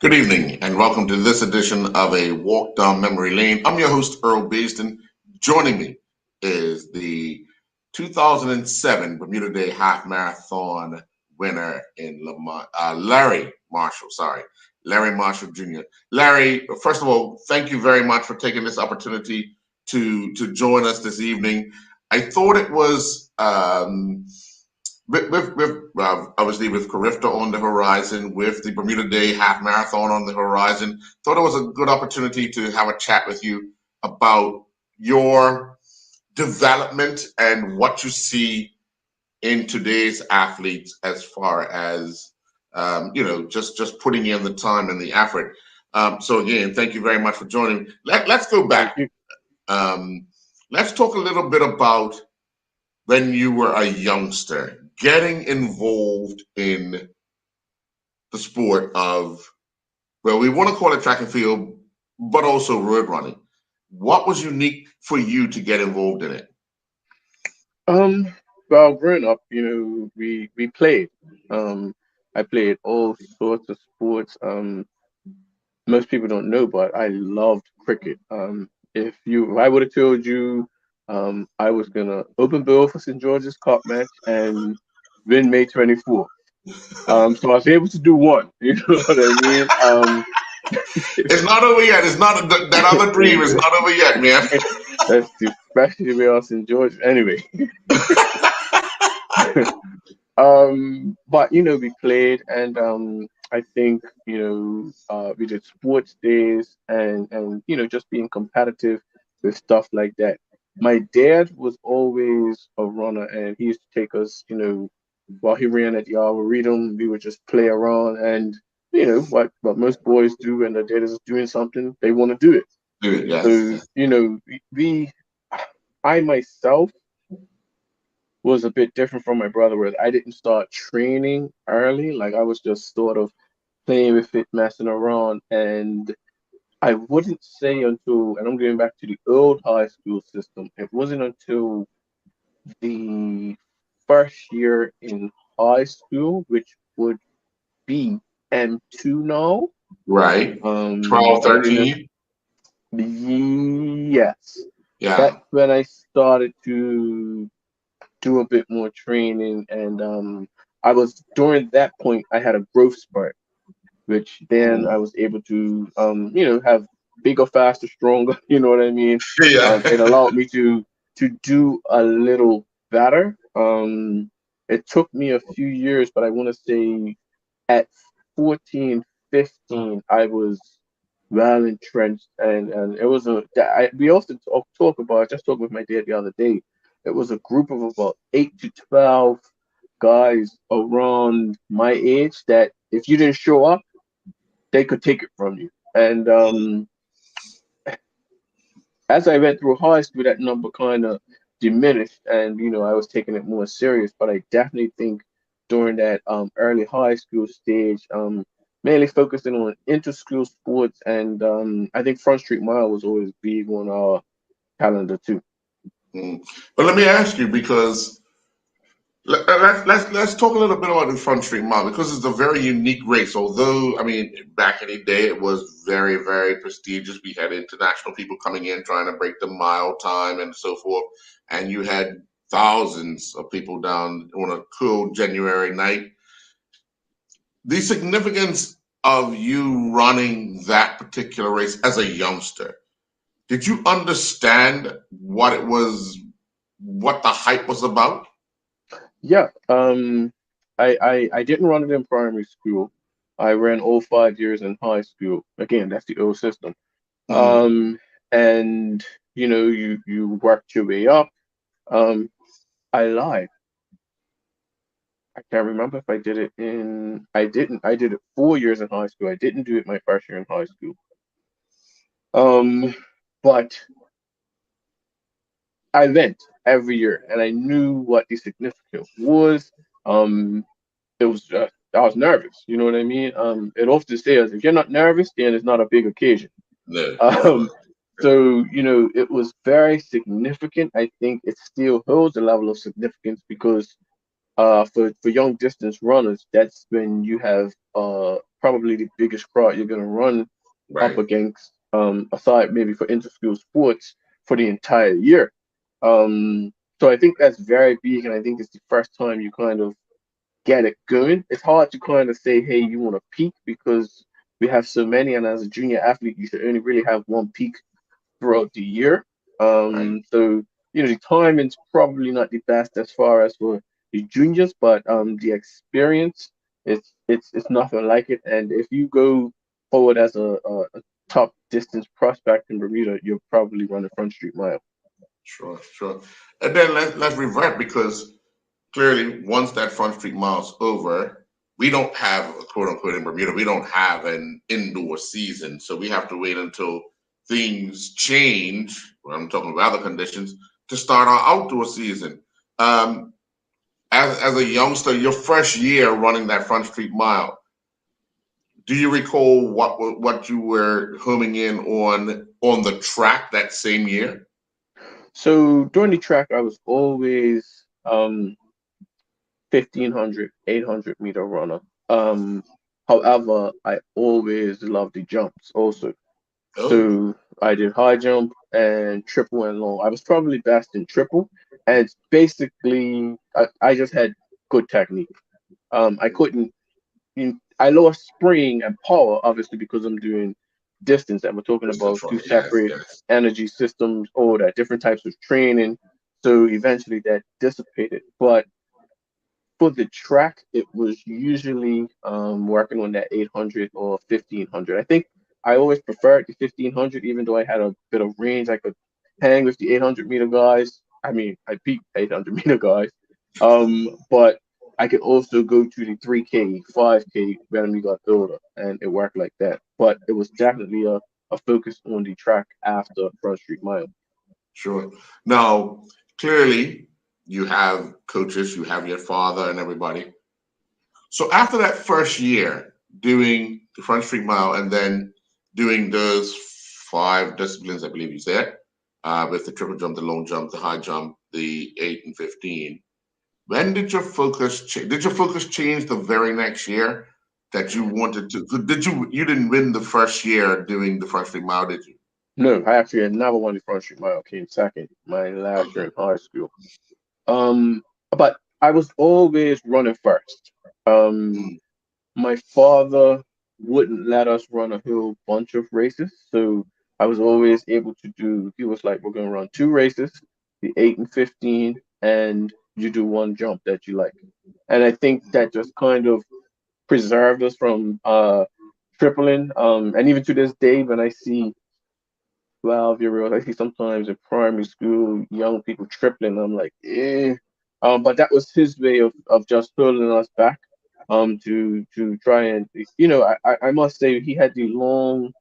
Good evening, and welcome to this edition of A Walk Down Memory Lane. I'm your host, Earl Baston. Joining me is the 2007 Bermuda Day Half Marathon winner in Lamont, Larry Marshall. Larry Marshall Jr. Larry, first of all, thank you very much for taking this opportunity to join us this evening. I thought it was with obviously with Carifta on the horizon, with the Bermuda Day Half Marathon on the horizon, thought it was a good opportunity to have a chat with you about your development and what you see in today's athletes as far as just putting in the time and the effort. So again, thank you very much for joining. Let's go Thank back. you. Um, let's talk a little bit about when you were a youngster, getting involved in the sport of, well, we want to call it track and field, but also road running. What was unique for you to get involved in it? Um, well, growing up, we played. Um, I played all sorts of sports. Most people don't know, but I loved cricket. If I would have told you, I was gonna open bill for St. George's Cup match and win May 24th. So I was able to do one. You know what I mean? It's not over yet. It's not that other dream is not over yet, man. That's especially with St. George. Anyway, but we played, and I think we did sports days, and just being competitive with stuff like that. My dad was always a runner, and he used to take us, while he ran at the Arboretum, we would just play around, and what most boys do when their dad is doing something, they want to do it. Dude, yes. So we I myself was a bit different from my brother, where I didn't start training early. Like I was just sort of playing with it, messing around, and I wouldn't say until, and I'm going back to the old high school system. It wasn't until the first year in high school, which would be M2 now. Right. 12, And 13. yes, Yeah. that's when I started to do a bit more training, and I was during that point I had a growth spurt, which then I was able to have bigger, faster, stronger. You know what I mean? Yeah. It allowed me to do a little better. It took me a few years, but I want to say at 14, 15, I was well entrenched, and it was we also talk about, I just talked with my dad the other day. It was a group of about 8 to 12 guys around my age that if you didn't show up, they could take it from you. And as I went through high school, that number kind of diminished, and I was taking it more serious. But I definitely think during that early high school stage, mainly focusing on inter-school sports, and I think Front Street Mile was always big on our calendar too. Mm. But let me ask you, because let's talk a little bit about the Front Street Mile, because it's a very unique race. Although, I mean, back in the day, it was very, very prestigious. We had international people coming in trying to break the mile time and so forth, and you had thousands of people down on a cool January night. The significance of you running that particular race as a youngster, did you understand what it was, what the hype was about? Yeah, I didn't run it in primary school. I ran all 5 years in high school. Again, that's the old system. Mhm. And you worked your way up. Um, I lied. I can't remember if I did it in. I didn't. I did it 4 years in high school. I didn't do it my first year in high school. Um, but I went every year, and I knew what the significance was. Um, it was just I was nervous. You know what I mean? It often says if you're not nervous, then it's not a big occasion. No. Um, so it was very significant. I think it still holds a level of significance because for young distance runners, that's when you have probably the biggest crowd you're gonna run up Right. against, aside maybe for inter-school sports for the entire year. So I think that's very big, and I think it's the first time you kind of get it going. It's hard to kind of say, hey, you want to peak because we have so many, and as a junior athlete, you should only really have one peak throughout the year. Right. So the timing's probably not the best as far as for the juniors, but the experience it's nothing like it. And if you go forward as a top distance prospect in Bermuda, you'll probably run the front street mile. Sure, sure. And then let's revert because clearly once that Front Street Mile's over, we don't have a quote unquote in Bermuda, we don't have an indoor season. So we have to wait until things change. When I'm talking about other conditions to start our outdoor season. Um, as a youngster, your first year running that Front Street Mile, do you recall what you were homing in on the track that same year? So during the track, I was always 1500, 800 meter runner. However, I always loved the jumps also. Oh, So I did high jump and triple and long. I was probably best in triple, and it's basically I just had good technique. I couldn't. I lost spring and power obviously because I'm doing distance, and we're talking distance about two running. Yes, separate yes. energy systems, all that different types of training. So eventually that dissipated, but for the track, it was usually working on that 800 or 1500. I think I always preferred the 1500, even though I had a bit of range. I could hang with the 800 meter guys. I mean, I beat 800 meter guys. But I could also go to the 3K, 5K when we got older, and it worked like that. But it was definitely a focus on the track after Front Street Mile. Sure. Now, clearly, you have coaches, you have your father, and everybody. So after that first year doing the Front Street Mile and then doing those five disciplines, I believe you said, with the triple jump, the long jump, the high jump, the 8 and 15. When did your focus change? Did your focus change the very next year that you wanted to? Did you didn't win the first year doing the Front Street Mile, did you? No, I actually had never won the Front Street Mile. Came second my last year Okay. in high school. Um, but I was always running first. Um, Mm, my father wouldn't let us run a whole bunch of races, so I was always able to do. He was like, "We're gonna run two races, the 8 and 15, and you do one jump that you like." And I think that just kind of preserved us from tripling. And even to this day, when I see 12-year olds, I see sometimes in primary school young people tripling. I'm like, eh. But that was his way of just pulling us back, to try and I must say he had the long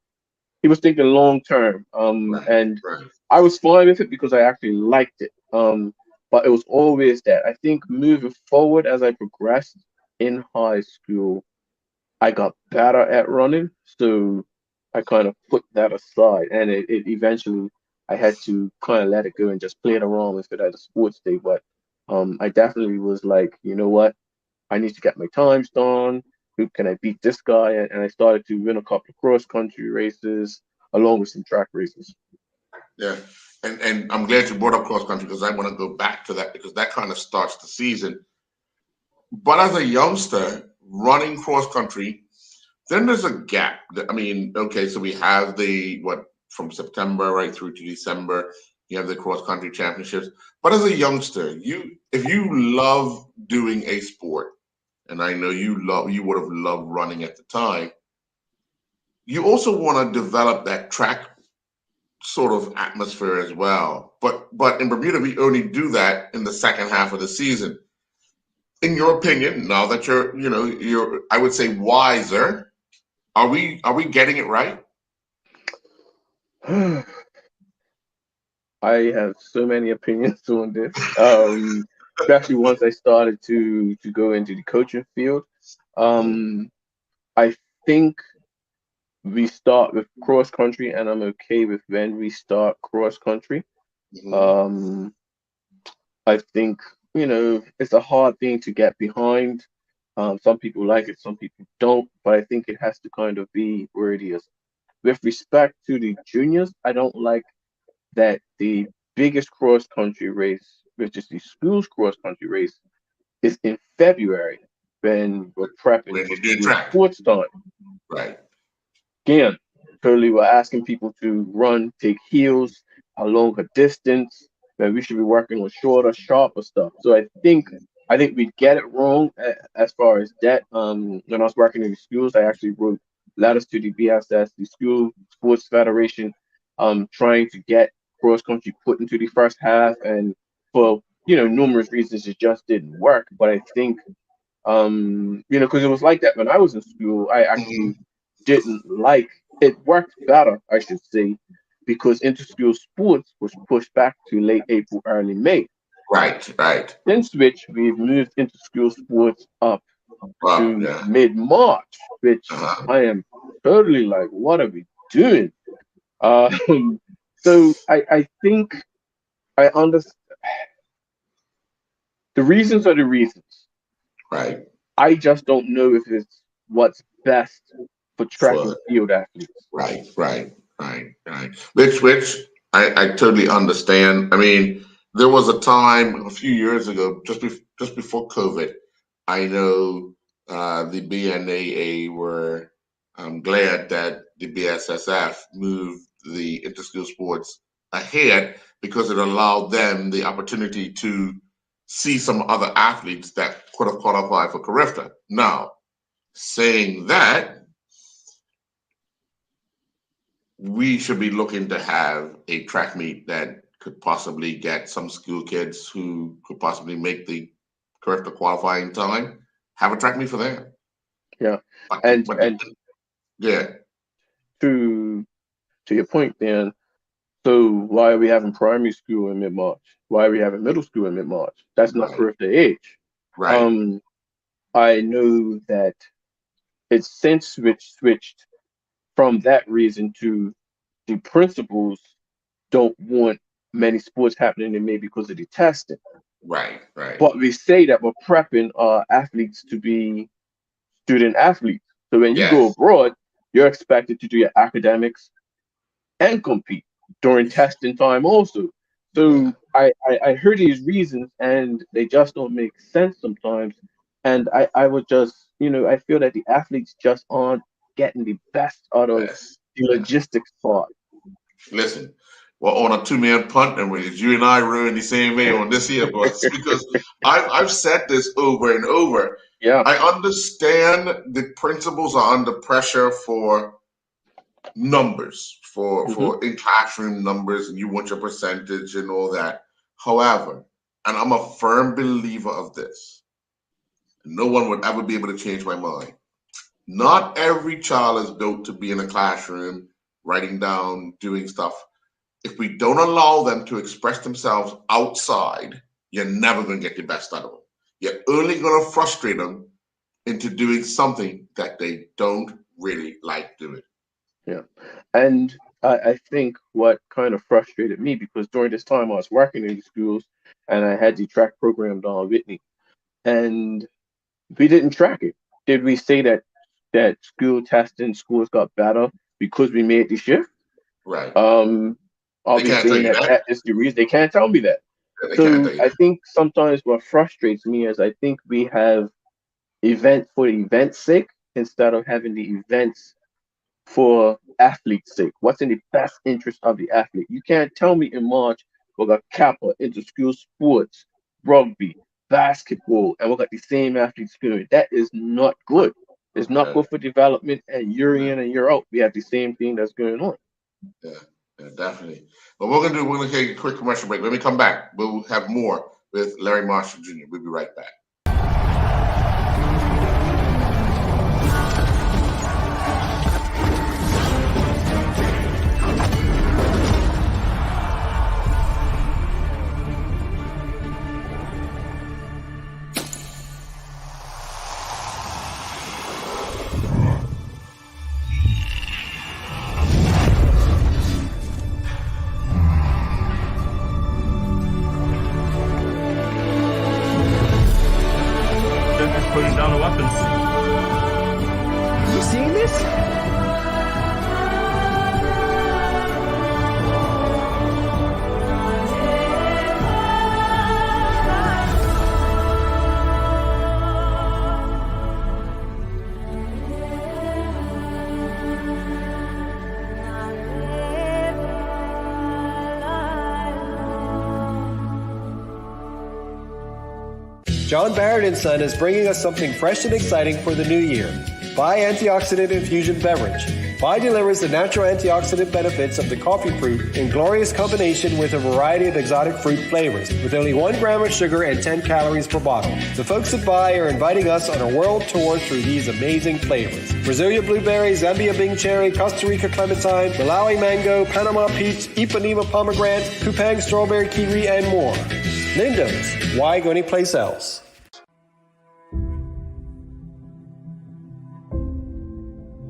he was thinking long term, right, and right. I was fine with it because I actually liked it. But it was always that I think moving forward as I progressed in high school, I got better at running, so I kind of put that aside, and it eventually I had to kind of let it go and just play it around with it at a sports day. But I definitely was like, you know what, I need to get my times done. Who can I beat this guy? And I started to win a couple of cross country races along with some track races. Yeah. And I'm glad you brought up cross country because I want to go back to that because that kind of starts the season. But as a youngster running cross country, then there's a gap. I mean, okay, so we have the what from September right through to December, you have the cross country championships. But as a youngster, you if you love doing a sport, and I know you would have loved running at the time, you also want to develop that track sort of atmosphere as well. But in Bermuda, we only do that in the second half of the season. In your opinion, now that you're I would say wiser, are we getting it right? I have so many opinions on this. Especially once I started to go into the coaching field. Mm, Um, I think we start with cross country, and I'm okay with when we start cross country. mhm. Um, I think it's a hard thing to get behind. Some people like it, some people don't, but I think it has to kind of be where it is. With respect to the juniors, I don't like that the biggest cross country race, which is the schools cross country race, is in February when we're prepping When for you're doing school track, sports time. right? Again, currently we're asking people to run, take heels, a longer distance, when we should be working on shorter, sharper stuff. So I think we get it wrong as far as that. When I was working in the schools, I actually wrote letters to the BSS, the School Sports Federation, trying to get cross country put into the first half, and for numerous reasons, it just didn't work. But I think because it was like that when I was in school. I actually Hmm. didn't like it. Worked better, I should say, because inter-school sports was pushed back to late April, early May. Right, right. Since which we've moved inter-school sports up to Yeah. mid-March, which Uh-huh. I am totally like, what are we doing? Um, so I think I understand the reasons are the reasons. Right. I just don't know if it's what's best for track and For field athletes. right, right, right. Which I totally understand. I mean, there was a time a few years ago, just before COVID. I know the BNAA were glad that the BSSF moved the interschool sports ahead because it allowed them the opportunity to see some other athletes that could have qualified for Carifta. Now, saying that, we should be looking to have a track meet that could possibly get some school kids who could possibly make the correct qualifying time. Have a track meet for them. Yeah, But and but and yeah, to to your point, Dan. So why are we having primary school in mid-March? Why are we having middle school in mid-March? That's not right, correct their age. right, Um, I know that it's since switched from that reason to the principals don't want many sports happening in May because of the testing. right. But we say that we're prepping our athletes to be student athletes. So when you go Yes, abroad, you're expected to do your academics and compete during testing time also. yeah, So I heard these reasons and they just don't make sense sometimes. And I would just, I feel that the athletes just aren't getting the best out of yes, the yeah. logistics part. Listen, we're on a two-man punt, and you and I were in the same vein on this here, boss, because I've said this over and over. Yeah. I understand the principals are under pressure for numbers, Hmm. for in classroom numbers, and you want your percentage and all that. However, and I'm a firm believer of this, no one would ever be able to change my mind. Not every child is built to be in a classroom, writing down, doing stuff. If we don't allow them to express themselves outside, you're never going to get the best out of them. You're only going to frustrate them into doing something that they don't really like doing. Yeah. And I think what kind of frustrated me because during this time I was working in the schools and I had the track program down with me and we didn't track it. Did we say that school testing schools got better because we made the shift? Right. Um, are They we can't tell saying you that that. that is the reason? They can't tell me that. They can't So tell you I that. think sometimes what frustrates me is I think we have event for the event's sake instead of having the events for athlete's sake. What's in the best interest of the athlete? You can't tell me in March we got Kappa, inter-school sports, rugby, basketball, and we got the same athletes going. That is not good. It's not Yeah, good for development, and year yeah, in and year out, we have the same thing that's going on. yeah, yeah, definitely. But we're gonna take a quick commercial break. When we come back, we'll have more with Larry Marshall Jr. We'll be right back. John Barrett & Son is bringing us something fresh and exciting for the new year. Bai Antioxidant Infusion Beverage. Bai delivers the natural antioxidant benefits of the coffee fruit in glorious combination with a variety of exotic fruit flavors, with only 1 gram of sugar and 10 calories per bottle. The folks at Bai are inviting us on a world tour through these amazing flavors. Brasilia blueberry, Zambia Bing cherry, Costa Rica clementine, Malawi mango, Panama peach, Ipanema pomegranate, Kupang strawberry kiwi, and more. Lindo's. Why go anyplace else?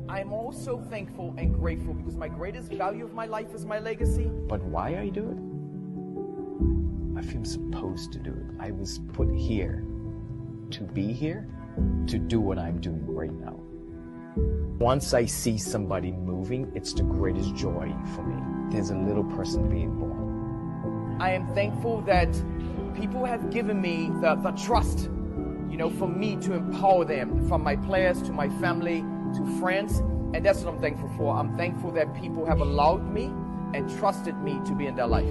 I'm also thankful and grateful because my greatest value of my life is my legacy. But why I do it? I feel supposed to do it. I was put here to be here, to do what I'm doing right now. Once I see somebody moving, it's the greatest joy for me. There's a little person being born. I am thankful that people have given me the trust, for me to empower them, from my players to my family to friends, and that's what I'm thankful for. I'm thankful that people have allowed me and trusted me to be in their life.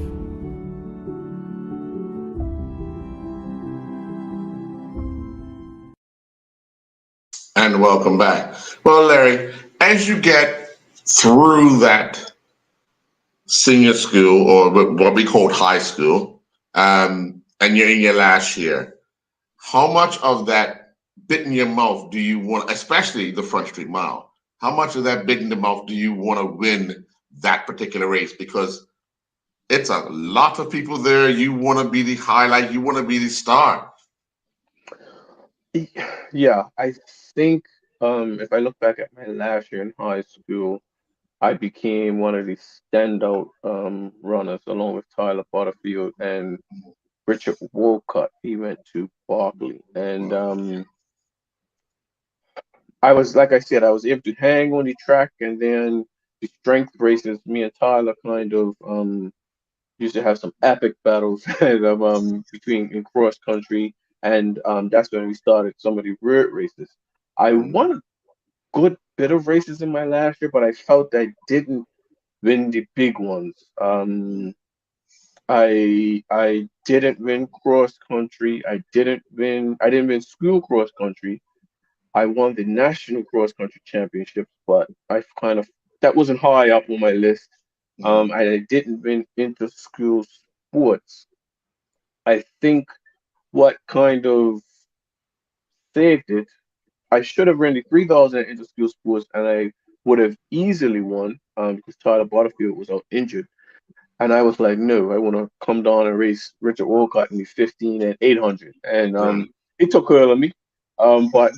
And welcome back. Well, Larry, as you get through that senior school, or what we called high school, and you're in your last year, how much of that bit in your mouth do you want, especially the Front Street Mile, how much of that bit in the mouth do you want to win that particular race? Because it's a lot of people there. You want to be the highlight. You want to be the star. Yeah, I think if I look back at my last year in high school, I became one of the standout runners along with Tyler Butterfield and Richard Wolcott. He went to Berkeley, and I was, like I said, I was able to hang on the track, and then the strength races. Me and Tyler kind of used to have some epic battles between in cross country, and that's when we started some of the road races. I won a good bit of races in my last year, but I felt I didn't win the big ones. I didn't win cross country. I didn't win school cross country. I won the national cross country championships, but I kind of that wasn't high up on my list. I didn't win inter school sports. I think what kind of saved it, I should have run the 3,000 inter school sports, and I would have easily won because Tyler Butterfield was out injured. And I was like, no, I want to come down and race Richard Wolcott in the 15 and 800. And he took her of me. But,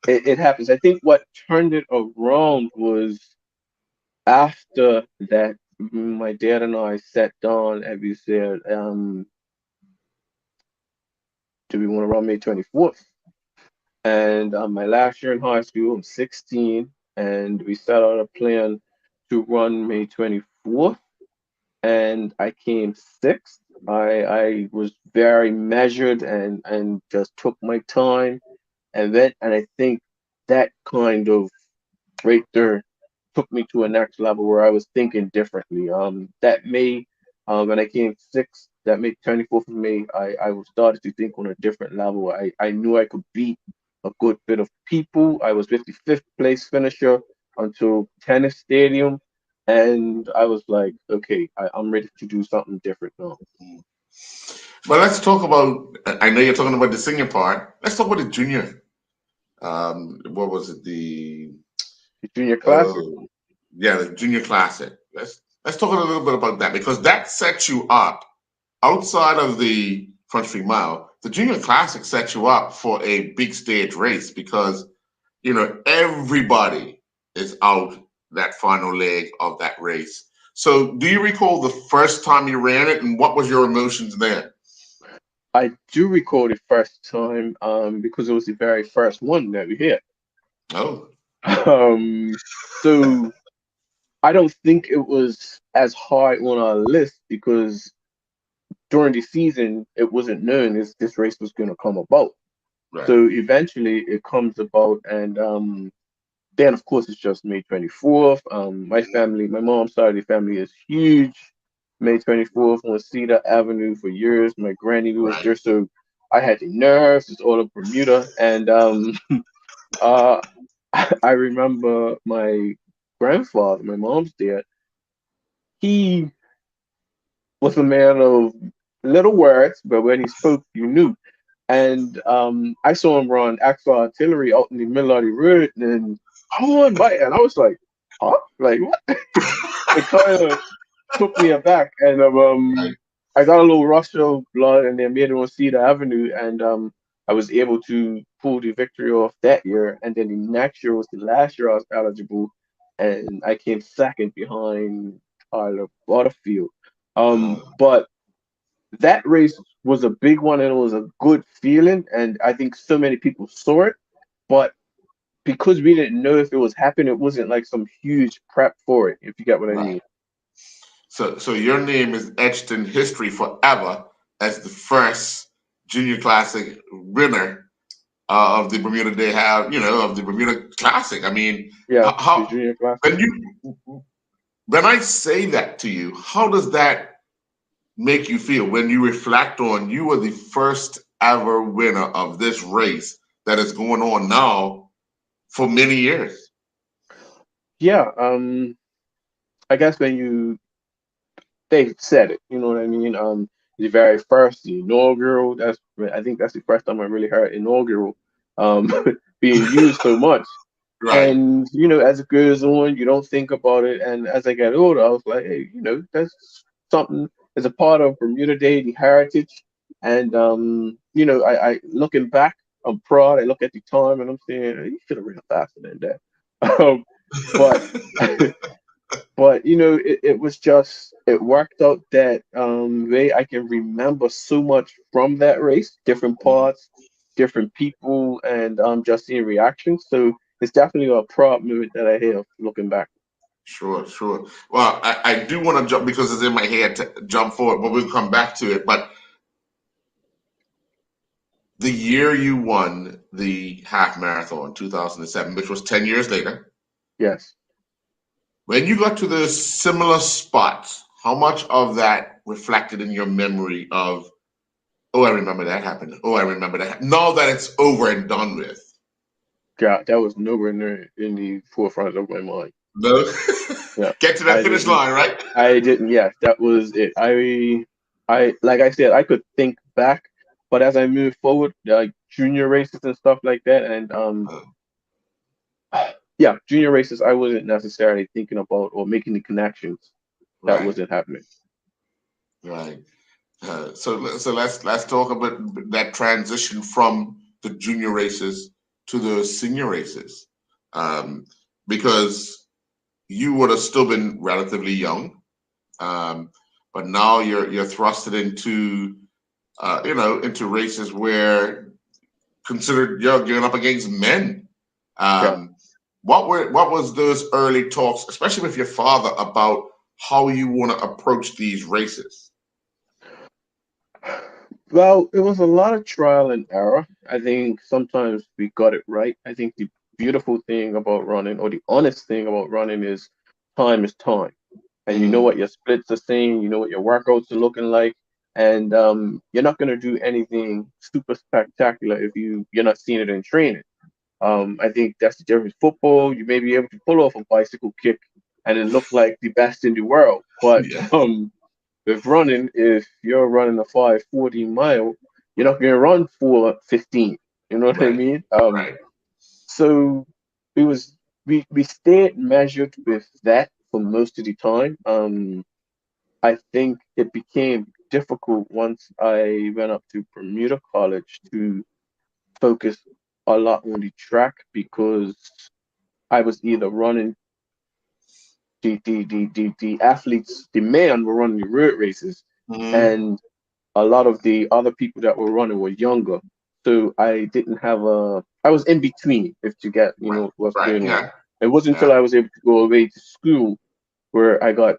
it happens. I think what turned it around was after that, my dad and I sat down and we said, do we want to run May 24th? And my last year in high school, I'm 16, and we set out a plan to run May 24th. And I came sixth. I was very measured and just took my time, and I think that kind of right there took me to a next level where I was thinking differently. That May, when I came sixth, that May 24th of May, I started to think on a different level. I knew I could beat a good bit of people. I was 55th place finisher until Tennis Stadium. And I was like, okay, I'm ready to do something different now. But let's talk about, I know you're talking about the senior part. Let's talk about the junior. What was it? The Junior Classic? Yeah, the Junior Classic. Let's talk a little bit about that, because that sets you up outside of the Front Street Mile. The Junior Classic sets you up for a big stage race because, everybody is out that final leg of that race. So do you recall the first time you ran it, and what was your emotions then? I do recall the first time because it was the very first one that we hit. Oh. So I don't think it was as high on our list because during the season it wasn't known this race was going to come about. Right. So eventually it comes about, and then, of course, it's just May 24th. My family, my mom's side of the family is huge. May 24th on Cedar Avenue for years. My granny was there. So I had the nerves. It's all of Bermuda, and uh, I remember my grandfather, my mom's dad. He was a man of little words, but when he spoke, you knew. And I saw him run Axel Artillery out in the middle of the road, and come on, bite, and I was like, huh? Like what? It kind of took me aback, and Right. I got a little rush of blood, and then made it on Cedar Avenue, and I was able to pull the victory off that year, and then the next year was the last year I was eligible, and I came second behind Tyler Butterfield. But that race was a big one, and it was a good feeling, and I think so many people saw it, but because we didn't know if it was happening, it wasn't like some huge prep for it, if you get what I Right. mean. So your name is etched in history forever as the first Junior Classic winner of the Bermuda Day have, of the Bermuda Classic. I mean, Yeah, the how junior classic. when I say that to you, how does that make you feel when you reflect on you were the first ever winner of this race that is going on now for many years? Yeah, I guess when they said it, you know what I mean? The very first, the inaugural, I think that's the first time I really heard inaugural um being used so much. Right. And as it goes on, you don't think about it. And as I got older, I was like, hey, that's something as a part of Bermuda Day, the heritage. And I looking back, I'm proud. I look at the time and I'm saying, hey, you should have ran faster than that. Um, but but it was just it worked out that way I can remember so much from that race, different parts, different people, and just seeing reactions. So it's definitely a proud moment that I have looking back. Sure, sure. Well, I do want to jump because it's in my head to jump forward, but we'll come back to it. But the year you won the half marathon, 2007, which was 10 years later, Yes. when you got to the similar spots, how much of that reflected in your memory of, oh, I remember that happened. Oh, I remember that. Now that it's over and done with. God, that was nowhere near in the forefront of my mind. No? Yeah. Get to that I finish didn't line, right? I didn't, yes, that was it. I like I said, I could think back, but as I moved forward, like junior races and stuff like that, and yeah, junior races, I wasn't necessarily thinking about or making the connections. That Right, wasn't happening. right. So let's talk about that transition from the junior races to the senior races, um, because you would have still been relatively young, um, but now you're thrusted into into races where considered you're up against men. Yeah. Um, what was those early talks, especially with your father, about how you want to approach these races? Well, it was a lot of trial and error. I think sometimes we got it right. I think the beautiful thing about running, or the honest thing about running, is time. And you know Mm, what your splits are saying, you know what your workouts are looking like, and you're not gonna do anything super spectacular if you're not seeing it in training. I think that's the difference. Football, you may be able to pull off a bicycle kick and it look like the best in the world, but yeah, with running, if you're running a 5:40 mile, you're not gonna run for 15. You know what I right, mean? right. So it was we stayed measured with that for most of the time. I think it became difficult once I went up to Bermuda College to focus a lot on the track because I was either running the athletes, the men were running the road races, Hmm. and a lot of the other people that were running were younger. So I didn't have I was in between, if you get, Right, what's right, going on. yeah, It wasn't yeah. until I was able to go away to school where I got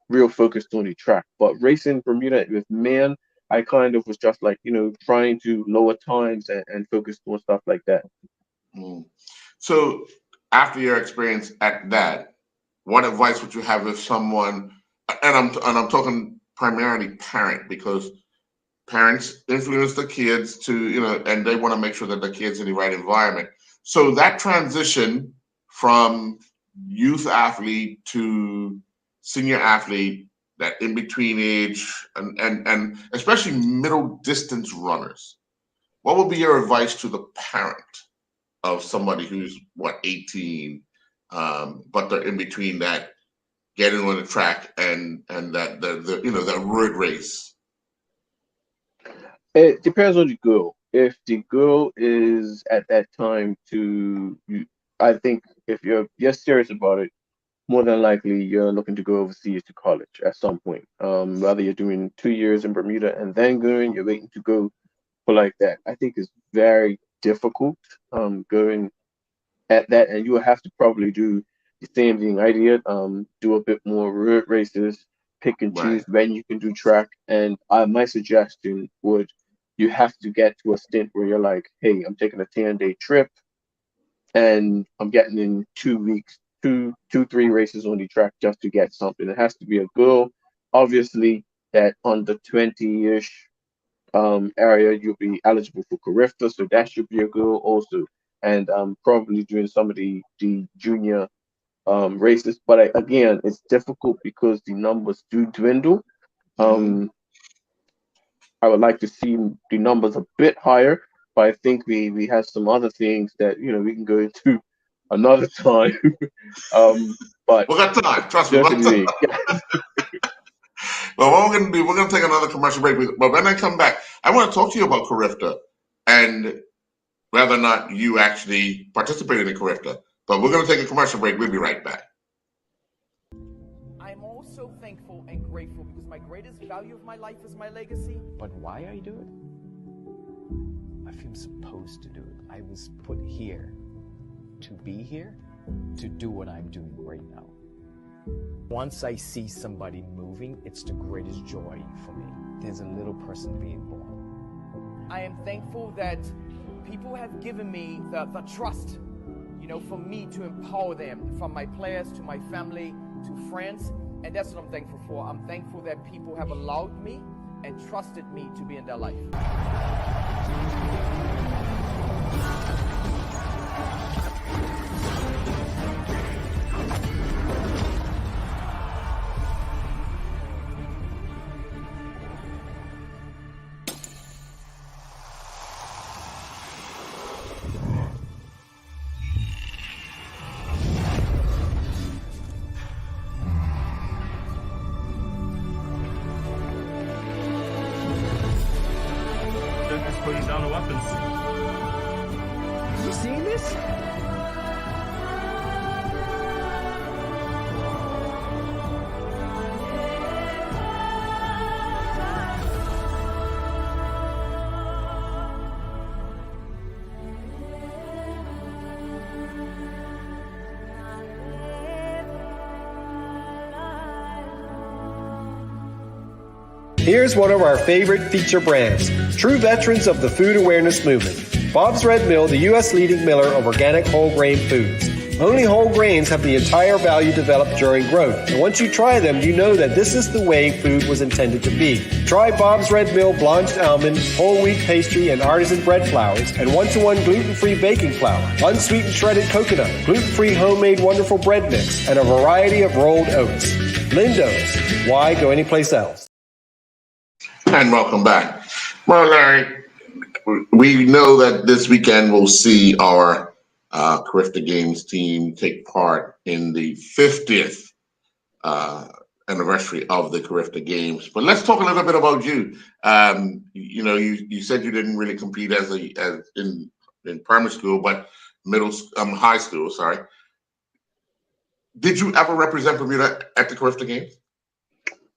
real focused on the track. But racing Bermuda with men, I kind of was just like, trying to lower times and focus on stuff like that. Mm. So after your experience at that, what advice would you have if someone, and I'm talking primarily parent, because parents influence the kids to, and they want to make sure that the kids in the right environment. So that transition from youth athlete to senior athlete, that in between age, and especially middle distance runners, what would be your advice to the parent of somebody who's 18, but they're in between that, getting on the track and that that road race? It depends on the girl. If the girl is at that time I think if you're serious about it, more than likely you're looking to go overseas to college at some point. Whether you're doing 2 years in Bermuda and then you're waiting to go for like that. I think it's very difficult going at that, and you will have to probably do the same thing I did. Do a bit more road races, pick and Right. choose when you can do track. And my suggestion would you have to get to a stint where you're like, hey, I'm taking a 10-day trip and I'm getting in 2 weeks, 3 races on the track just to get something. It has to be a girl, obviously, that under 20-ish area, you'll be eligible for Carifta, so that should be a girl also. And probably doing some of the junior races. But again, it's difficult because the numbers do dwindle. Um, I would like to see the numbers a bit higher, but I think we have some other things that we can go into another time. But We got time. Trust me. certainly, Well, what we're going to do, we're going to take another commercial break. But when I come back, I want to talk to you about Carifta and whether or not you actually participated in Carifta. But we're going to take a commercial break. We'll be right back. I'm also thankful and grateful because my greatest value of my life is my legacy. But why I do it? I feel supposed to do it. I was put here to be here, to do what I'm doing right now. Once I see somebody moving, it's the greatest joy for me. There's a little person being born. I am thankful that people have given me the trust, for me to empower them, from my players to my family to friends. And that's what I'm thankful for. I'm thankful that people have allowed me and trusted me to be in their life. Putting down the weapons. You seeing this? Here's one of our favorite feature brands, true veterans of the food awareness movement. Bob's Red Mill, the U.S. leading miller of organic whole grain foods. Only whole grains have the entire value developed during growth. And once you try them, you know that this is the way food was intended to be. Try Bob's Red Mill blanched almond, whole wheat pastry, and artisan bread flours, and 1-to-1 gluten-free baking flour, unsweetened shredded coconut, gluten-free homemade wonderful bread mix, and a variety of rolled oats. Lindo's. Why go anyplace else? And welcome back. Well, Larry, we know that this weekend we'll see our Carifta Games team take part in the 50th anniversary of the Carifta Games. But let's talk a little bit about you. You said you didn't really compete as in primary school, but high school. Sorry. Did you ever represent Bermuda at the Carifta Games?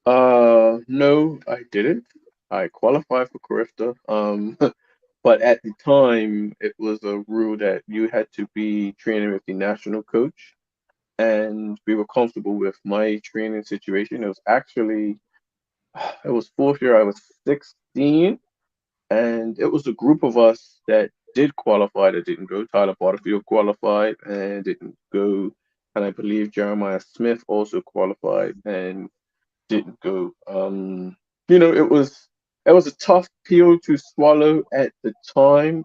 No, I didn't. I qualified for Carifta. But at the time, it was a rule that you had to be training with the national coach, and we were comfortable with my training situation. It was fourth year, I was 16, and it was a group of us that did qualify that didn't go. Tyler Butterfield qualified and didn't go, and I believe Jeremiah Smith also qualified and didn't go. It was it was a tough pill to swallow at the time.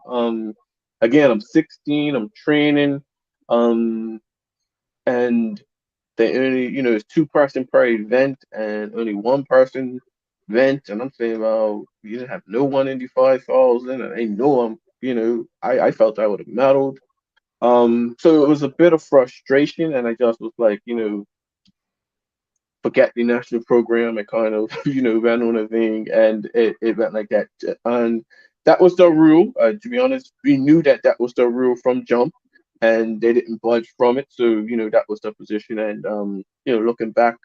Again, I'm 16, I'm training, um, and they only, it's two-person per event and only one person vent. And I'm saying, well, you didn't have no one in the 5,000, and I know I felt I would have medaled. So it was a bit of frustration, and I just was like, forget the national program and kind of, ran on a thing, and it went like that. And that was the rule. To be honest, we knew that that was the rule from jump, and they didn't budge from it. So, that was the position. And, looking back,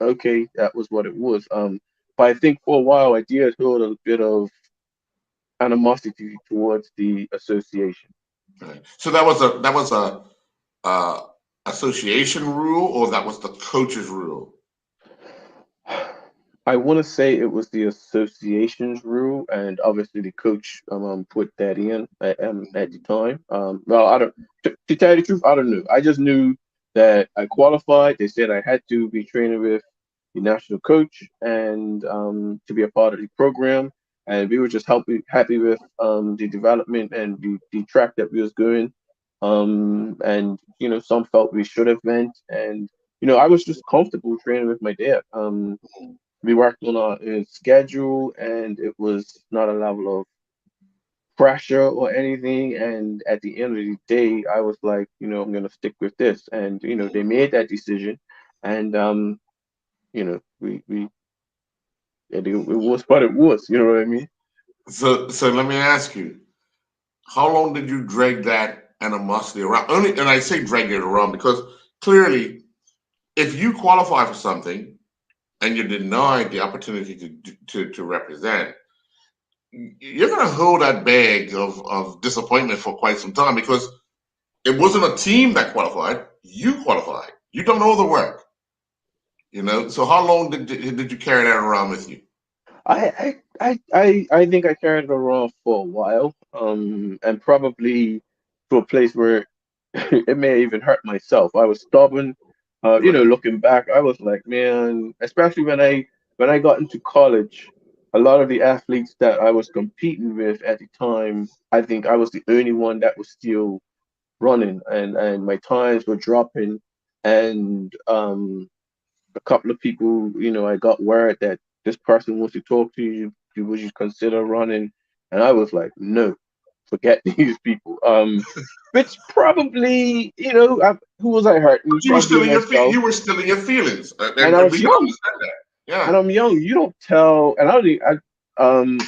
okay, that was what it was. But I think for a while I did hold a bit of animosity towards the association. Right. So that was a uh, association rule, or that was the coach's rule. I want to say it was the association's rule, and obviously the coach put that in at the time. Well, I don't to tell you the truth, I don't know. I just knew that I qualified. They said I had to be training with the national coach and to be a part of the program, and we were just happy with the development and the track that we was going. And some felt we should have went, and I was just comfortable training with my dad. We worked on a schedule, and it was not a level of pressure or anything. And at the end of the day, I was like, I'm gonna stick with this. And they made that decision, and we it was what it was. You know what I mean? So let me ask you, how long did you drag that animosity around? Only, and I say drag it around because clearly, if you qualify for something and you're denied the opportunity to represent, you're going to hold that bag of disappointment for quite some time because it wasn't a team that qualified. You qualified. You done all the work. So how long did you carry that around with you? I think I carried it around for a while, and probably to a place where it may even hurt myself. I was stubborn. Right. Looking back, I was like, man, especially when I got into college, a lot of the athletes that I was competing with at the time, I think I was the only one that was still running, and my times were dropping, and a couple of people, I got word that this person wants to talk to you. Would you consider running? And I was like, no, forget these people. Which probably, who was I hurting? You were Probably still in your myself. you were still in your feelings, And I and was we can young, understand that. and Yeah. I'm young. You don't tell, and I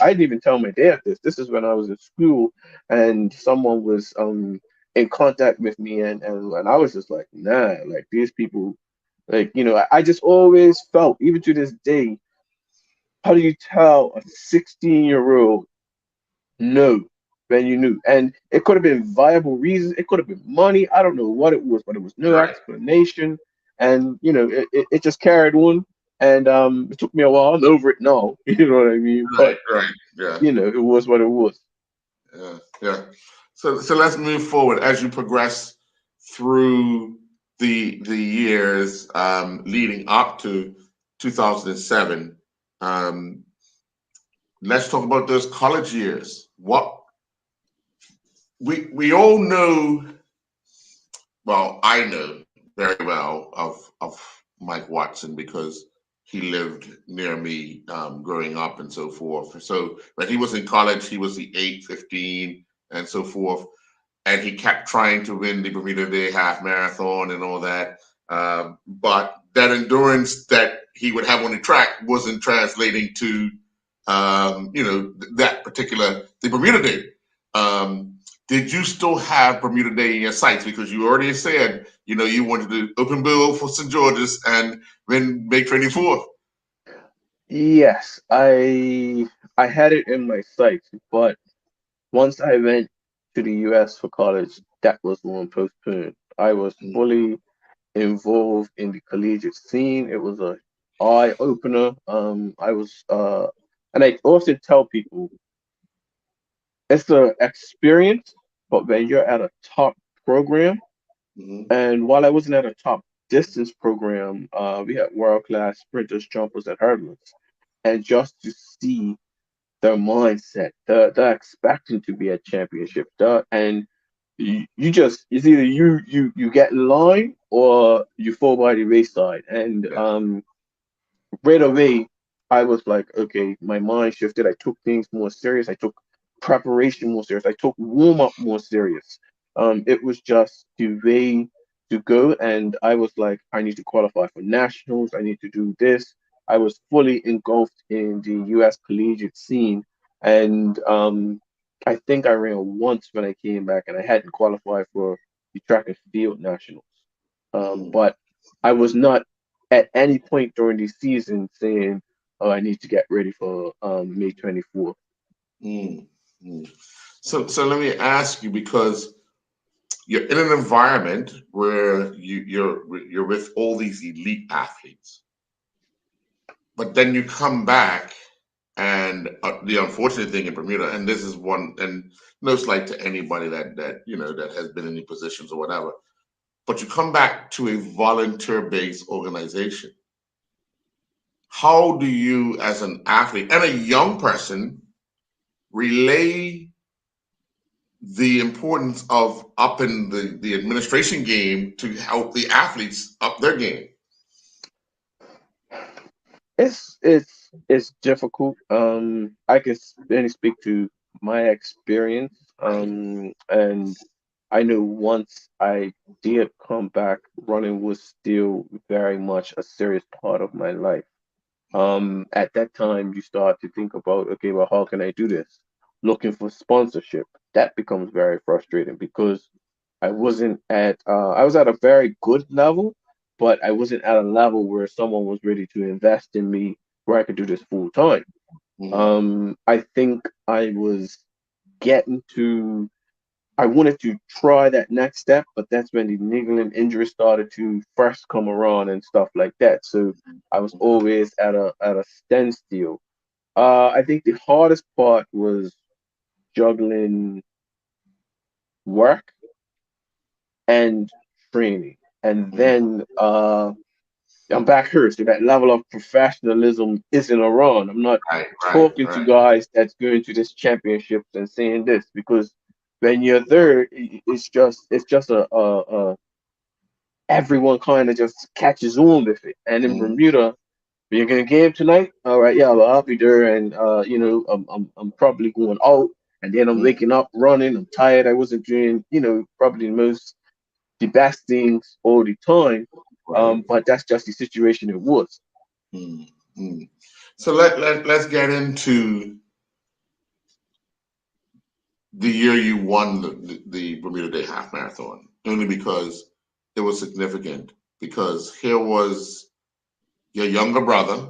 didn't even tell my dad this. This is when I was in school, and someone was in contact with me, and I was just like, nah, like these people, like I just always felt, even to this day, how do you tell a 16-year-old no when you knew? And it could have been viable reasons, it could have been money, I don't know what it was, but it was no Right. explanation. And it just carried on. And it took me a while. I'm over it now. You know what I mean? Right. But Right. Yeah. it was what it was. Yeah. Yeah. So let's move forward as you progress through the years leading up to 2007. Um, let's talk about those college years. What we all know. Well, I know very well of Mike Watson because he lived near me growing up and so forth. So when he was in college, he was the 8:15 and so forth, and he kept trying to win the Bermuda Day half marathon and all that. But that endurance that he would have on the track wasn't translating to, that particular the Bermuda Day. Did you still have Bermuda Day in your sights? Because you already said, you wanted to open bill for St. George's and win May 24th. Yes, I had it in my sights, but once I went to the US for college, that was one postponed. I was fully involved in the collegiate scene. It was a eye opener. I was and I often tell people it's the experience, but when you're at a top program, Mm-hmm. and while I wasn't at a top distance program, we had world class sprinters, jumpers, and hurdlers, and just to see their mindset, the expecting to be at championship, and you just it's either you get in line or you fall by the wayside. And Yeah. right away I was like, okay, my mind shifted. I took things more serious. I took preparation more serious. I took warm up more serious. It was just the way to go, and I was like, I need to qualify for nationals. I need to do this. I was fully engulfed in the U.S. collegiate scene, and I think I ran once when I came back, and I hadn't qualified for the track and field nationals. Mm, But I was not at any point during the season saying, "Oh, I need to get ready for May 24th." mm, mm. So let me ask you, because you're in an environment where you're with all these elite athletes, but then you come back, and the unfortunate thing in Bermuda, and this is one, and no slight to anybody that has been in the positions or whatever, but you come back to a volunteer-based organization. How do you, as an athlete and a young person, relay the importance of upping the administration game to help the athletes up their game? It's difficult. I can only speak to my experience. Right. And I know once I did come back, running was still very much a serious part of my life. At that time, you start to think about, okay, well, how can I do this? Looking for sponsorship. That becomes very frustrating because I was at a very good level, but I wasn't at a level where someone was ready to invest in me where I could do this full time. Mm, I think getting to, I wanted to try that next step, but that's when the niggling injuries started to first come around and stuff like that. So I was always at a standstill. I think the hardest part was juggling work and training. And mm, then I'm back here. So that level of professionalism isn't around. I'm not right, right, talking to right. guys that's going to this championships and saying this because when you're there, it's just a everyone kind of just catches on with it. And in Mm, Bermuda, you're gonna game tonight? All right, yeah, well, I'll be there, and I'm probably going out, and then I'm mm, waking up running. I'm tired. I wasn't doing, probably the best things all the time. right. But that's just the situation it was. Mm, mm. So let's get into the year you won the Bermuda Day Half Marathon, only because it was significant. Because here was your younger brother,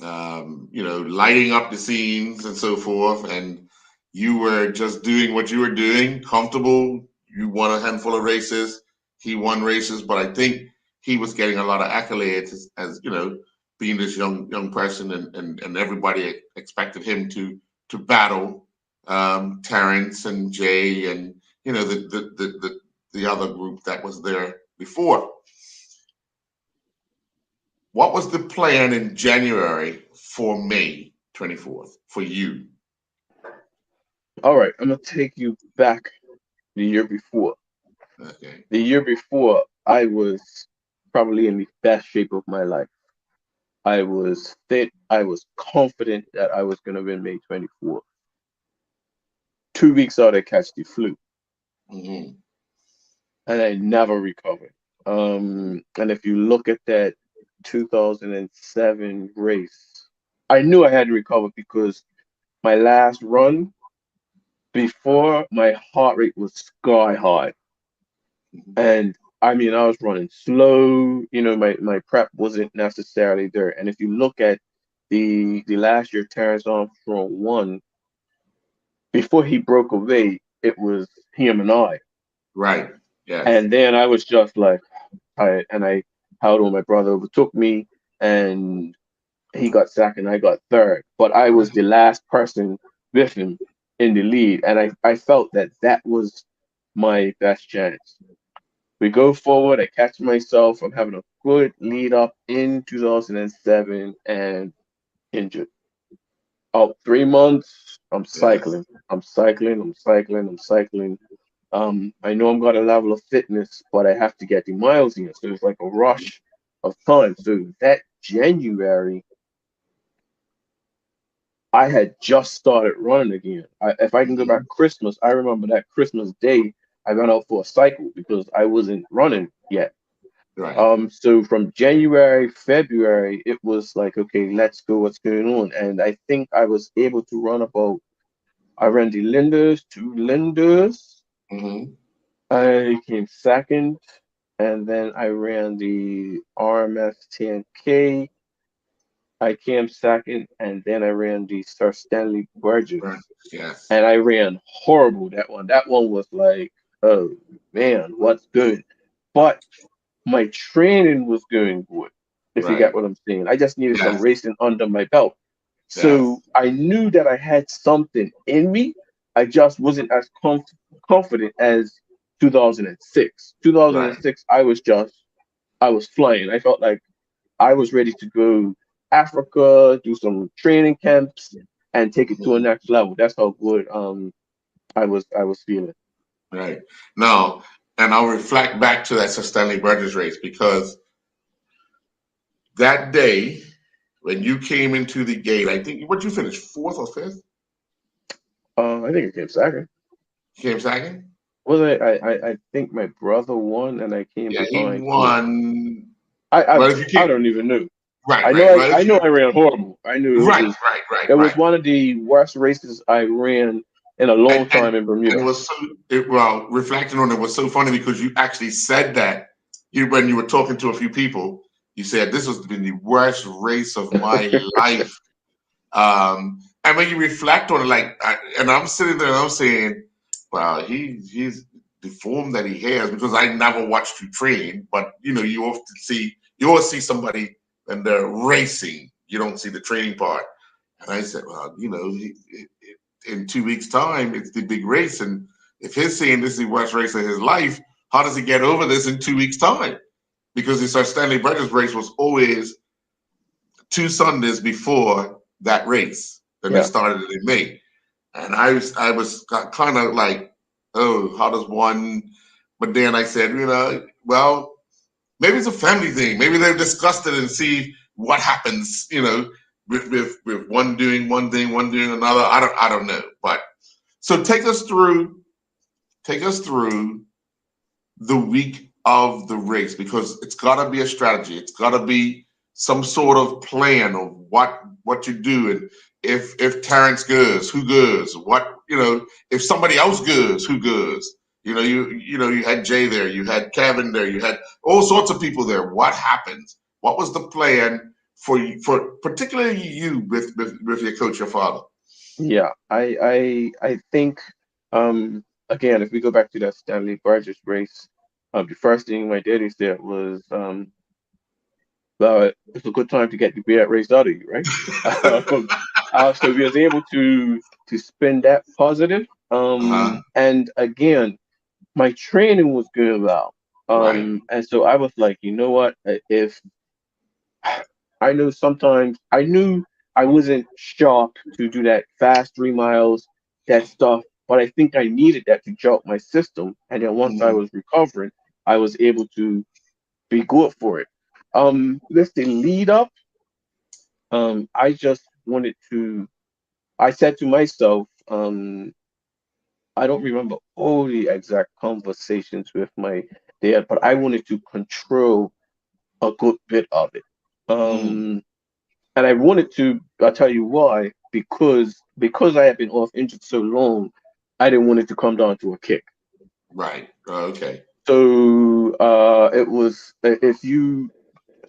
lighting up the scenes and so forth, and you were just doing what you were doing, comfortable. You won a handful of races. He won races, but I think he was getting a lot of accolades as being this young person, and everybody expected him to battle Terrence and Jay and the other group that was there before. What was the plan in January for May 24th for you? All right, I'm gonna take you back the year before. Okay. The year before, I was probably in the best shape of my life. I was fit. I was confident that I was gonna win May 24th. 2 weeks out, I catch the flu, Hmm. and I never recovered. And if you look at that 2007 race, I knew I had to recover because my last run before my heart rate was sky high. And I mean, I was running slow, my prep wasn't necessarily there. And if you look at the last year Terrence Armstrong won, before he broke away, it was him and I. Right. Yes. And then I was just like, I held on. My brother overtook me, and he got second, I got third. But I was the last person with him in the lead, and I felt that was my best chance. We go forward, I catch myself. I'm having a good lead up in 2007 and injured. Oh, 3 months. I'm Yes. cycling. I'm cycling. I'm cycling. I'm cycling. I know I'm got a level of fitness, but I have to get the miles in. So it's like a rush of time. So that January, I had just started running again. If I can go back Mhm. Christmas, I remember that Christmas day I went out for a cycle because I wasn't running yet. Right. So from January, February, it was like, okay, let's go, what's going on? And I think I was able to run about, I ran the Linders, two Linders. Hmm. I came second, and then I ran the RMS 10K. I came second, and then I ran the Sir Stanley Right. Burgess, Yes. and I ran horrible that one. That one was like, oh man, what's good? But my training was going good, if you get Right. what I'm saying. I just needed some Yes. racing under my belt. So Yes. I knew that I had something in me. I just wasn't as confident as 2006. Right. 2006, I was flying. I felt like I was ready to go Africa, do some training camps, and take it to a Mhm. next level. That's how good I was feeling. Right. Now, and I'll reflect back to that Sir Stanley Burgess race because that day when you came into the gate, I think what you finished fourth or fifth. I think I came second. You came second. Was I think my brother won and I came Yeah, he behind. So won. I I, Well, if you I came don't even know. right, I know right. Well, I if know you I ran horrible. I knew right, right, right, it was right. one of the worst races I ran in a And long and time in and it Bermuda. was so well reflecting on it was so funny because you actually said that you when you were talking to a few people, you said this has been the worst race of my life. And when you reflect on it, and I'm sitting there and I'm saying, "Wow, he's the form that he has." Because I never watched you train, but you always see somebody and they're racing. You don't see the training part. And I said, "Well, in 2 weeks' time, it's the big race, and if he's saying this is the worst race of his life, how does he get over this in 2 weeks' time?" Because it's our Stanley Burgess race was always 2 Sundays before that race. Then they Yeah, started it in May, and I was kind of like, oh, how does one? But then I said, well, maybe it's a family thing. Maybe they've discussed it and see what happens. With one doing one thing, one doing another. I don't know. But so take us through the week of the race because it's got to be a strategy. It's got to be some sort of plan of what you do, and if Terrence goes, who goes? If somebody else goes, who goes? You had Jay there, you had Kevin there, you had all sorts of people there. What happens? What was the plan for particularly you with your coach, your father? yeah. I think again, if we go back to that Stanley Burgess race, the first thing my daddy said was it's a good time to get the beard raised out of you, right? um, so we was able to spin that positive. Uh-huh. And again, my training was going well. Right. And so I was like, you know what? If I know sometimes I knew I wasn't sharp to do that fast 3 miles, that stuff, but I think I needed that to jolt my system. And then once I Mhm. was recovering, I was able to be good for it. With the lead up, I just wanted to. I said to myself, I don't remember all the exact conversations with my dad, but I wanted to control a good bit of it. Mm. Um, and I wanted to. I'll tell you why. Because I had been off injured so long, I didn't want it to come down to a kick. Right. Okay. So it was if you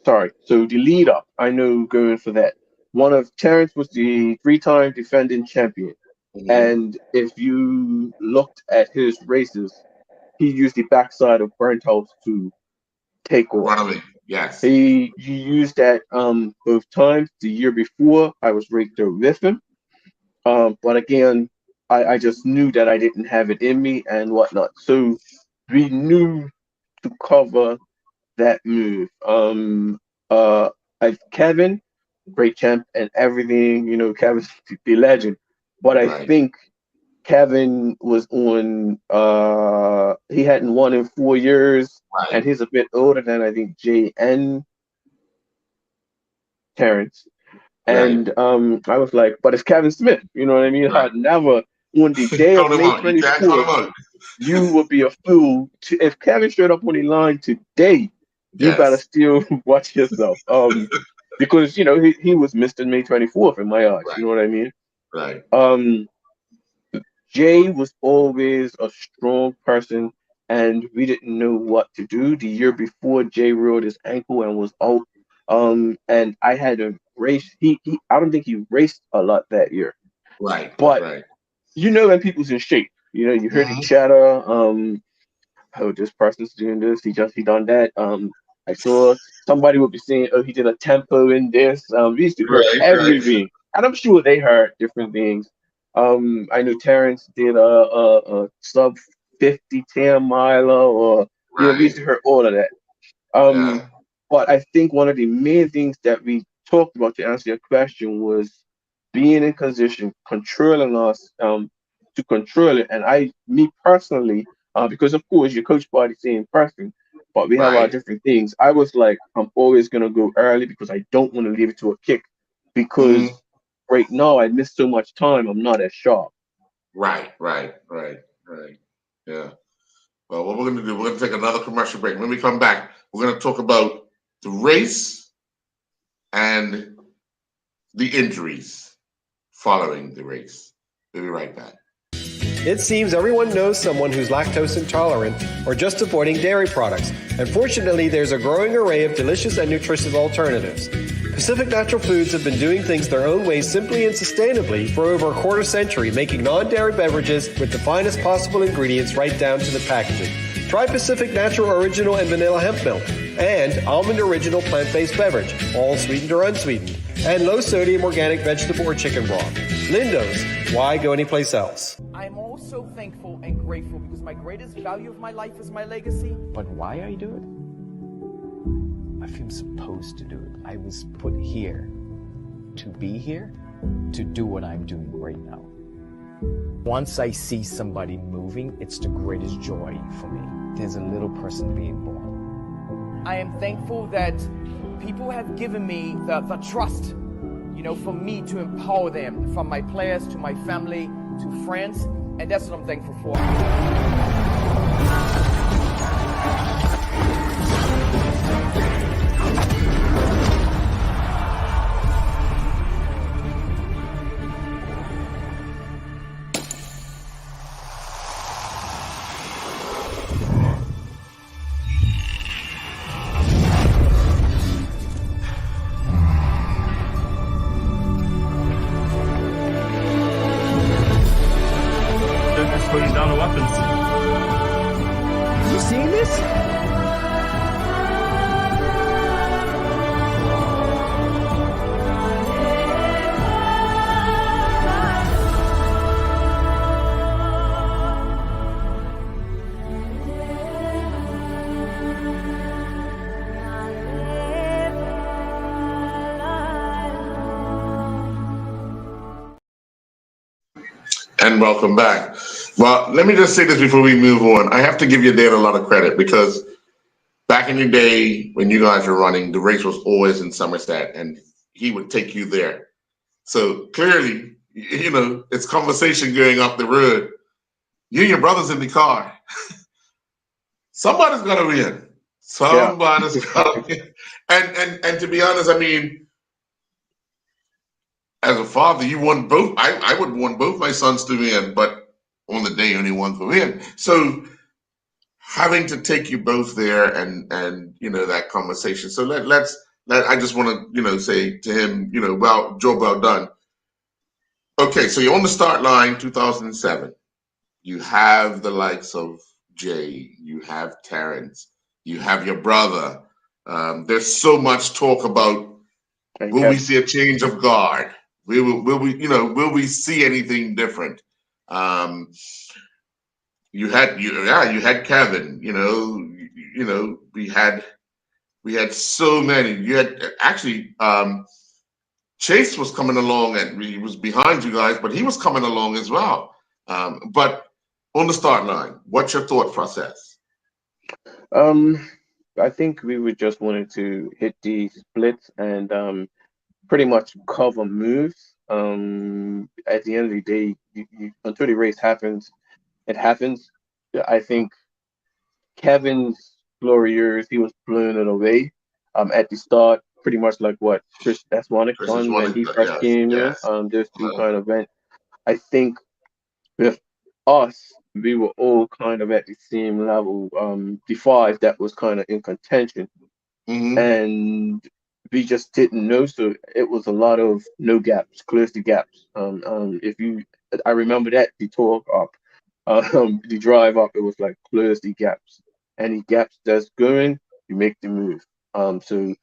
sorry. So the lead up, I know going for that. One of Terrence was the three-time defending champion. Hmm. And if you looked at his races, he used the backside of Burnt House to take off. Runaway. Yes. He used that both times. The year before, I was right there with him. But again, I just knew that I didn't have it in me and whatnot. So we knew to cover that move. Uh, Kevin. great champ and everything. You know, Kevin's the legend. But I Right. think Kevin was on. He hadn't won in 4 years, and Right. he's a bit older than I think Jay and Terrence. Right. And I was like, but it's Kevin Smith. You know what I mean? Right. I'd never on the day of Count him May out. You can't count 24th. him out. You would be a fool if Kevin showed up on the line today. You better Yes. still watch yourself. Because he was Mr. May 24th in my eyes. You know Right. what I mean? Right. Um, Jay was always a strong person, and we didn't know what to do. The year before, Jay rolled his ankle and was out. And I had to race. He I don't think he raced a lot that year, Right. but Right. when people's in shape, you hear the Hmm. chatter. Oh, this person's doing this. He done that. I saw somebody would be saying, oh, he did a tempo in this. We used to hear Right. Right. everything, and I'm sure they heard different things. I know Terrence did a sub 50 10 miler, or we used Right. to hear all of that. Yeah. But I think one of the main things that we talked about to answer your question was being in position, controlling us, to control it. And me personally, because of course your coach body same person, but we have our Right. different things. I was like, I'm always gonna go early because I don't want to leave it to a kick. Hmm. Because right now I miss so much time, I'm not as sharp. Right. Right. Right. Right. Yeah. Well, what we're going to do, we're going to take another commercial break. When we come back, we're going to talk about the race and the injuries following the race. We'll be right back. It seems everyone knows someone who's lactose intolerant or just avoiding dairy products. And fortunately, there's a growing array of delicious and nutritious alternatives. Pacific Natural Foods have been doing things their own way simply and sustainably for over a quarter century, making non-dairy beverages with the finest possible ingredients right down to the packaging. Try Pacific Natural Original and Vanilla Hemp Milk and Almond Original Plant-Based Beverage, all sweetened or unsweetened, and low-sodium organic vegetable or chicken broth. Lindo's, why go anyplace else? I'm also thankful and grateful because my greatest value of my life is my legacy. But why I do it? I feel supposed to do it. I was put here to be here, to do what I'm doing right now. Once I see somebody moving, it's the greatest joy for me. There's a little person being born. I am thankful that people have given me the trust, for me to empower them, from my players to my family to friends, and that's what I'm thankful for. Joker's putting down the weapons. You seen this? And welcome back. Well, let me just say this before we move on. I have to give your dad a lot of credit because back in the day when you guys were running, the race was always in Somerset and he would take you there. So clearly, it's conversation going up the road. You and your brother's in the car. Somebody's got to win. Somebody's got to win. And to be honest, I mean, as a father, you want both. I would want both my sons to win, but on the day only one could win. So having to take you both there and that conversation. So I just want to say to him, well, job well done. Okay, so you're on the start line, 2007. You have the likes of Jay, you have Terrence, you have your brother. There's so much talk about will we see a change of guard? Will we see anything different? You had Kevin. We had so many. You had actually Chase was coming along, and he was behind you guys, but he was coming along as well. But on the start line, what's your thought process? Um, I think we would just wanted to hit the splits and pretty much cover moves. At the end of the day, until the race happens, it happens. I think Kevin's Glorious, he was blowing it away. At the start, pretty much like what Chris Eswanick Chris is done one when of he the, first yes, came in. yes. Those two Uh, kind of went. I think with us, we were all kind of at the same level. The five that was kind of in contention, mhm. and we just didn't know. So it was a lot of no gaps, close the gaps. If you, I remember that the talk up, the drive up, it was like close the gaps. Any gaps that's going, you make the move. So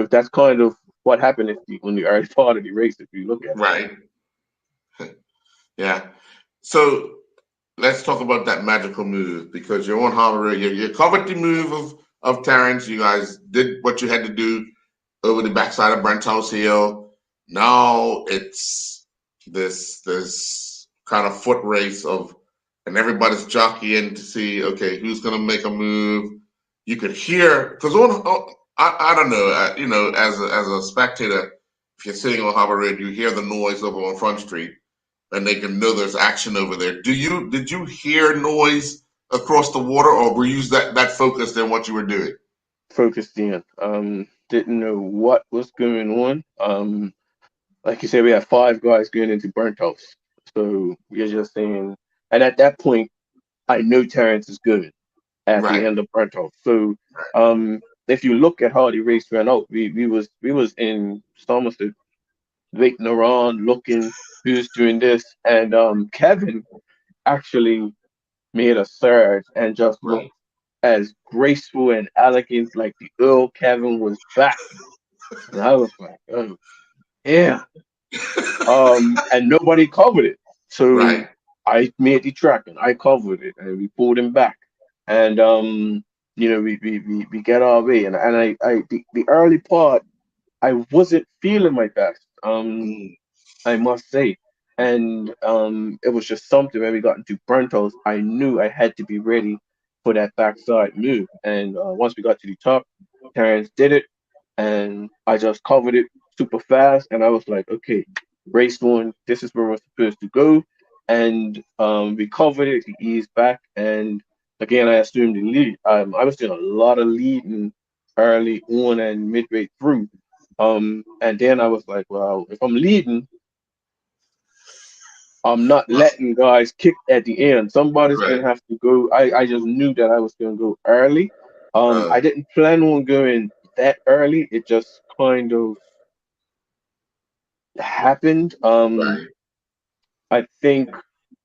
that's kind of what happened if on the early part of the race. If you look at it, Right. Yeah. So let's talk about that magical move because you're on Harbour Road. You covered the move of Terrence. You guys did what you had to do over the backside of Brent House Hill. Now it's this kind of foot race of, and everybody's jockeying to see, okay, who's going to make a move. You could hear because I don't know, as a spectator, if you're sitting on Harbour Road, you hear the noise over on Front Street, and they can know there's action over there. Did you hear noise across the water, or were you that focused in what you were doing? focused in. Didn't know what was going on. Like you said, we had five guys going into burnt house. So we're just saying, and at that point, I know Terrence is good at the Right, end of burnt house. So right, if you look at how the race ran out, we was in Somerset waiting around, looking who's doing this, and Kevin actually made a surge and just looked right. as graceful and elegant, like the Earl Kevin was back. And I was like, oh yeah. And nobody covered it. So Right, I made the track and I covered it and we pulled him back. And we get our way. And the early part I wasn't feeling my best. mm, I must say. And it was just something when we got into Brentos, I knew I had to be ready for that backside move. And once we got to the top, Terrence did it, and I just covered it super fast. And I was like, okay, race one, this is where we're supposed to go. And we covered it, he eased back, and again, I assumed the lead. I was doing a lot of leading early on and midway through. And then I was like, well, if I'm leading, I'm not well, letting guys kick at the end. Somebody's right. gonna have to go. I just knew that I was gonna go early. Uh, I didn't plan on going that early. It just kind of happened. right. I think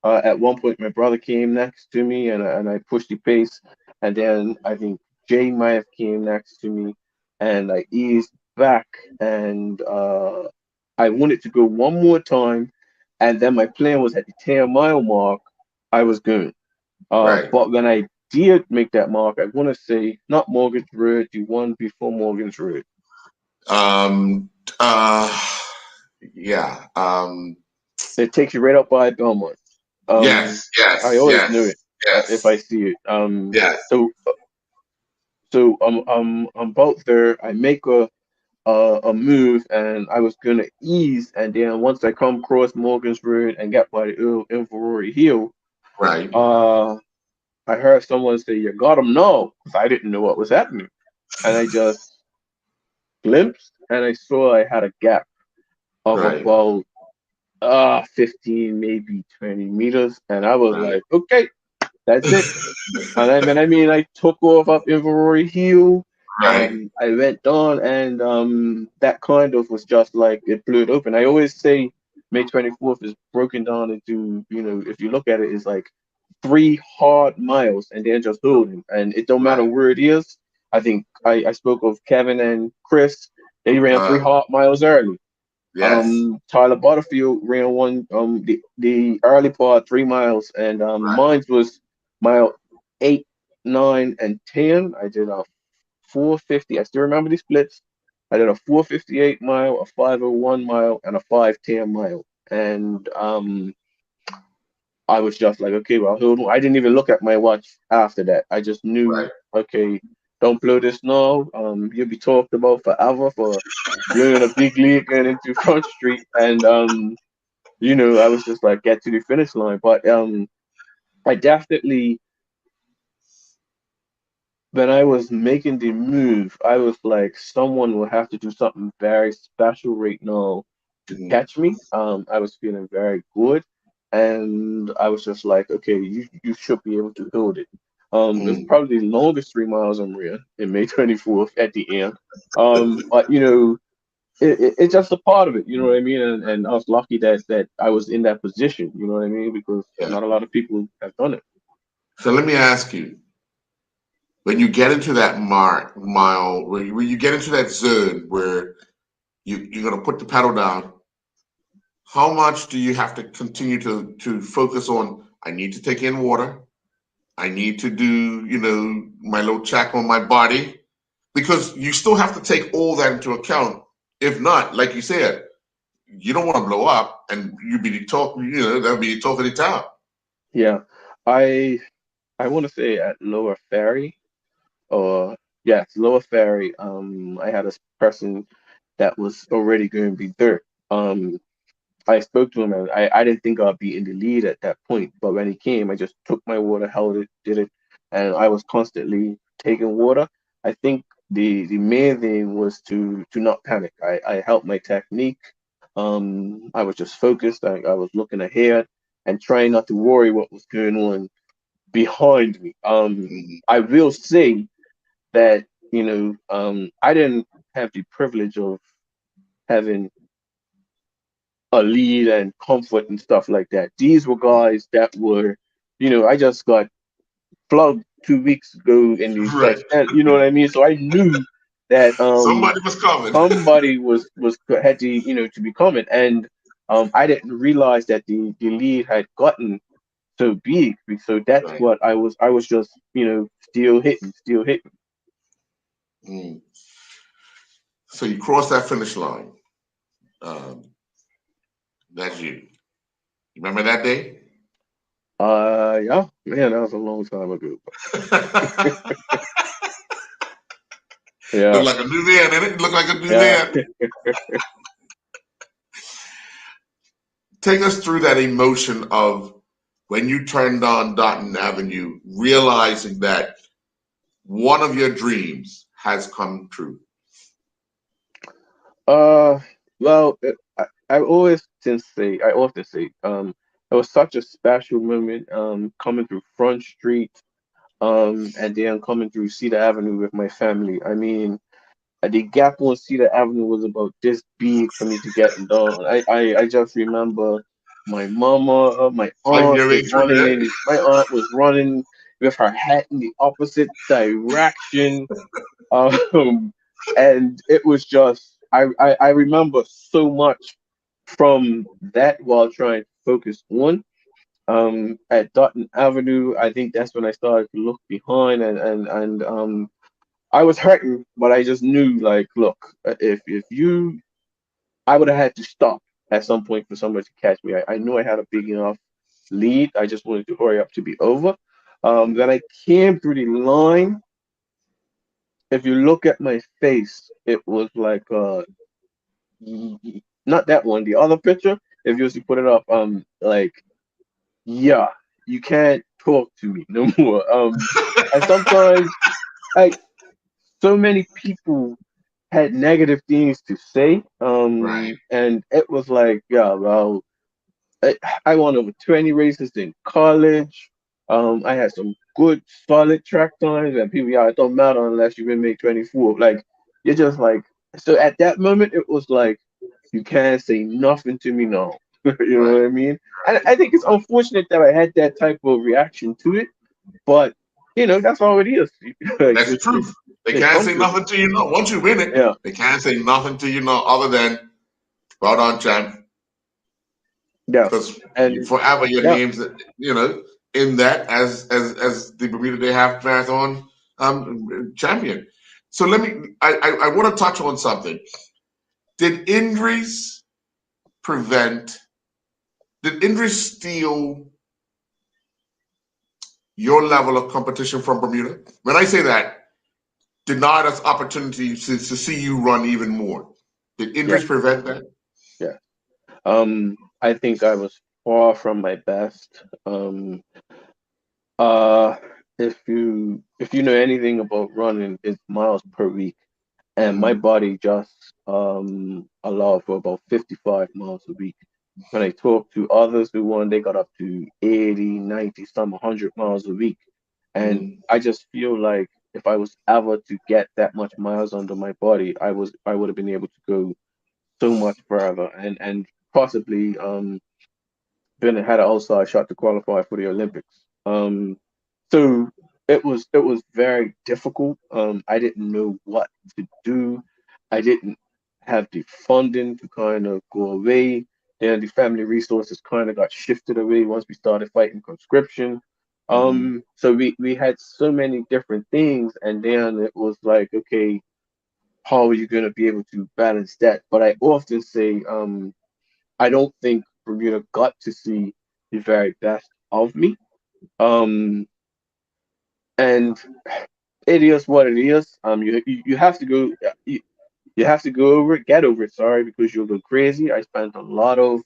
at one point my brother came next to me and I pushed the pace, and then I think Jay might have came next to me, and I eased back, and I wanted to go one more time, and then my plan was at the 10-mile mark, I was good. Right. But when I did make that mark, I want to say not Morgan's Road, the one before Morgan's Road. Um. Uh. Yeah. It takes you right up by Belmont. Um, Yes. I Yes. always knew Yes. it if Yes. I see it. Yes. So I'm about there. I make a move, and I was gonna ease, and then once I come across Morgan's Road and get by the Inverary Hill, Right. uh, I heard someone say, "You got him now," because I didn't know what was happening, and I just glimpsed, and I saw I had a gap of Right. about 15, maybe 20 meters, and I was Right. like, "Okay, that's it." And I took off up Inverary Hill. Right. I went down, and that kind of was just like it blew it open. I always say May 24th is broken down into, if you look at it, it's like 3 hard miles, and then just holding, and it don't matter Right. where it is. I think I spoke of Kevin and Chris. They ran Uh. 3 hard miles early. Yes. Tyler Butterfield ran one the early part 3 miles, and Right. mine was mile 8, 9, and 10. I did a 450. I still remember the splits. I did a 4:58 mile, a 5:01 mile, and a 5:10 mile. And I was just like, okay, well, hold on. I didn't even look at my watch after that. I just knew, Right. okay, don't blow this now. You'll be talked about forever for blowing a big lead going into Front Street. And I was just like, get to the finish line. But I definitely, when I was making the move, I was like, someone will have to do something very special right now to Mhm. catch me. I was feeling very good, and I was just like, okay, you should be able to hold it. It was Mm. probably the longest 3 miles I'm ran in May 24th at the end. But it's just a part of it, you know what I mean? And I was lucky that I was in that position, you know what I mean? Because Yeah. not a lot of people have done it. So let me ask you, when you get into that mile, when you get into that zone where you're going to put the pedal down, how much do you have to continue to focus on? I need to take in water. I need to do, my little check on my body, because you still have to take all that into account. If not, like you said, you don't want to blow up and you be the talk, that'll be the talk of the town. Yeah. I I want to say at Lower Ferry, or yes, Lower Ferry. I had a person that was already going to be there. I spoke to him, and I didn't think I'd be in the lead at that point. But when he came, I just took my water, held it, did it, and I was constantly taking water. I think the main thing was to not panic. I helped my technique. I was just focused. I was looking ahead and trying not to worry what was going on behind me. Mhm. I will say that, I didn't have the privilege of having a lead and comfort and stuff like that. These were guys that were, I just got plugged 2 weeks ago in the Right. you know what I mean? So I knew that Somebody was coming. somebody was had to, to be coming. And I didn't realize that the lead had gotten so big. So that's Right. what I was just, still hitting, still hitting. Mm. So you cross that finish line. Um, that's you. You remember that day? Yeah, man, that was a long time ago. Look Yeah, like a new man, didn't it? Look like a new yeah. man. Take us through that emotion of when you turned on Dotton Avenue, realizing that one of your dreams has come true. Uh, well, I often say, it was such a special moment, coming through Front Street, and then coming through Cedar Avenue with my family. I mean, the gap on Cedar Avenue was about this big for me to get down. I just remember my mama, Fighting your way through that. my aunt was running with her hat in the opposite direction. Um, and it was just, I remember so much from that while trying to focus on. At Dutton Avenue, I think that's when I started to look behind, and I was hurting, but I just knew, like, look, if you, I would have had to stop at some point for somebody to catch me. I knew I had a big enough lead. I just wanted to hurry up to be over. Then I came through the line. If you look at my face, it was like not that one, the other picture. If you was to put it up, like, yeah, you can't talk to me no more. And sometimes, like, so many people had negative things to say. Right. And it was like, yeah, well, I, I won over 20 races in college. I had some good solid track times, and people, yeah, it don't matter unless you can make 24. Like, you're just like, so at that moment, it was like, you can't say nothing to me now. You know Right. what I mean? And I think it's unfortunate that I had that type of reaction to it, but that's all it is. Like, That's the truth. They it can't comes say with nothing to you no. Once you win it, yeah, they can't say nothing to you no other than well done, champ. yeah, Because and forever your yeah, name's in that as the Bermuda Day Half Marathon champion. So I want to touch on something. Did injuries steal your level of competition from Bermuda? When I say that, denied us opportunities to see you run even more. Did injuries prevent that? Yeah. I think I was far from my best. If you know anything about running, it's miles per week, and my body just allowed for about 55 miles a week. When I talk to others who won, they got up to 80, 90, some 100 miles a week. And I just feel like if I was ever to get that much miles under my body, I would have been able to go so much further and possibly been had an outside shot to qualify for the Olympics. So it was very difficult. I didn't know what to do. I didn't have the funding to kind of go away. Then the family resources kind of got shifted away once we started fighting conscription. So we had so many different things, and then it was like, okay, how are you going to be able to balance that? But I often say, I don't think Bermuda got to see the very best of me. Um, and it is what it is. You have to go. You have to go over it, get over it. Sorry, because you'll go crazy. I spent a lot of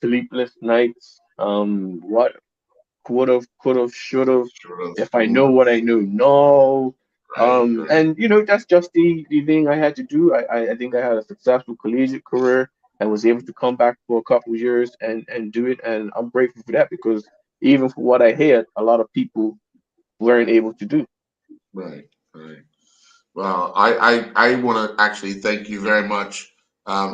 sleepless nights. What could have, should have. If I know what I know now. And that's just the thing I had to do. I think I had a successful collegiate career and was able to come back for a couple of years and do it. And I'm grateful for that because even for what I had, a lot of people weren't able to do. Right, right. Well, I want to actually thank you very much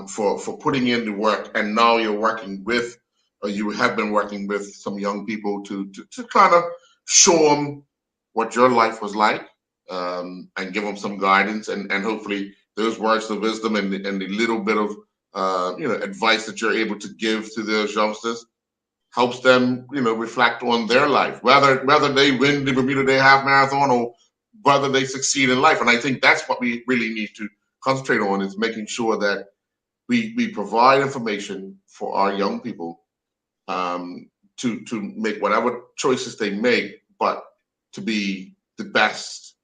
for putting in the work, and now you're working with, or you have been working with some young people to kind of show them what your life was like, and give them some guidance, and hopefully those words of wisdom and the little bit of advice that you're able to give to those youngsters helps them, reflect on their life, whether they win the Bermuda Day Half Marathon or whether they succeed in life. And I think that's what we really need to concentrate on, is making sure that we provide information for our young people, to make whatever choices they make, but to be the best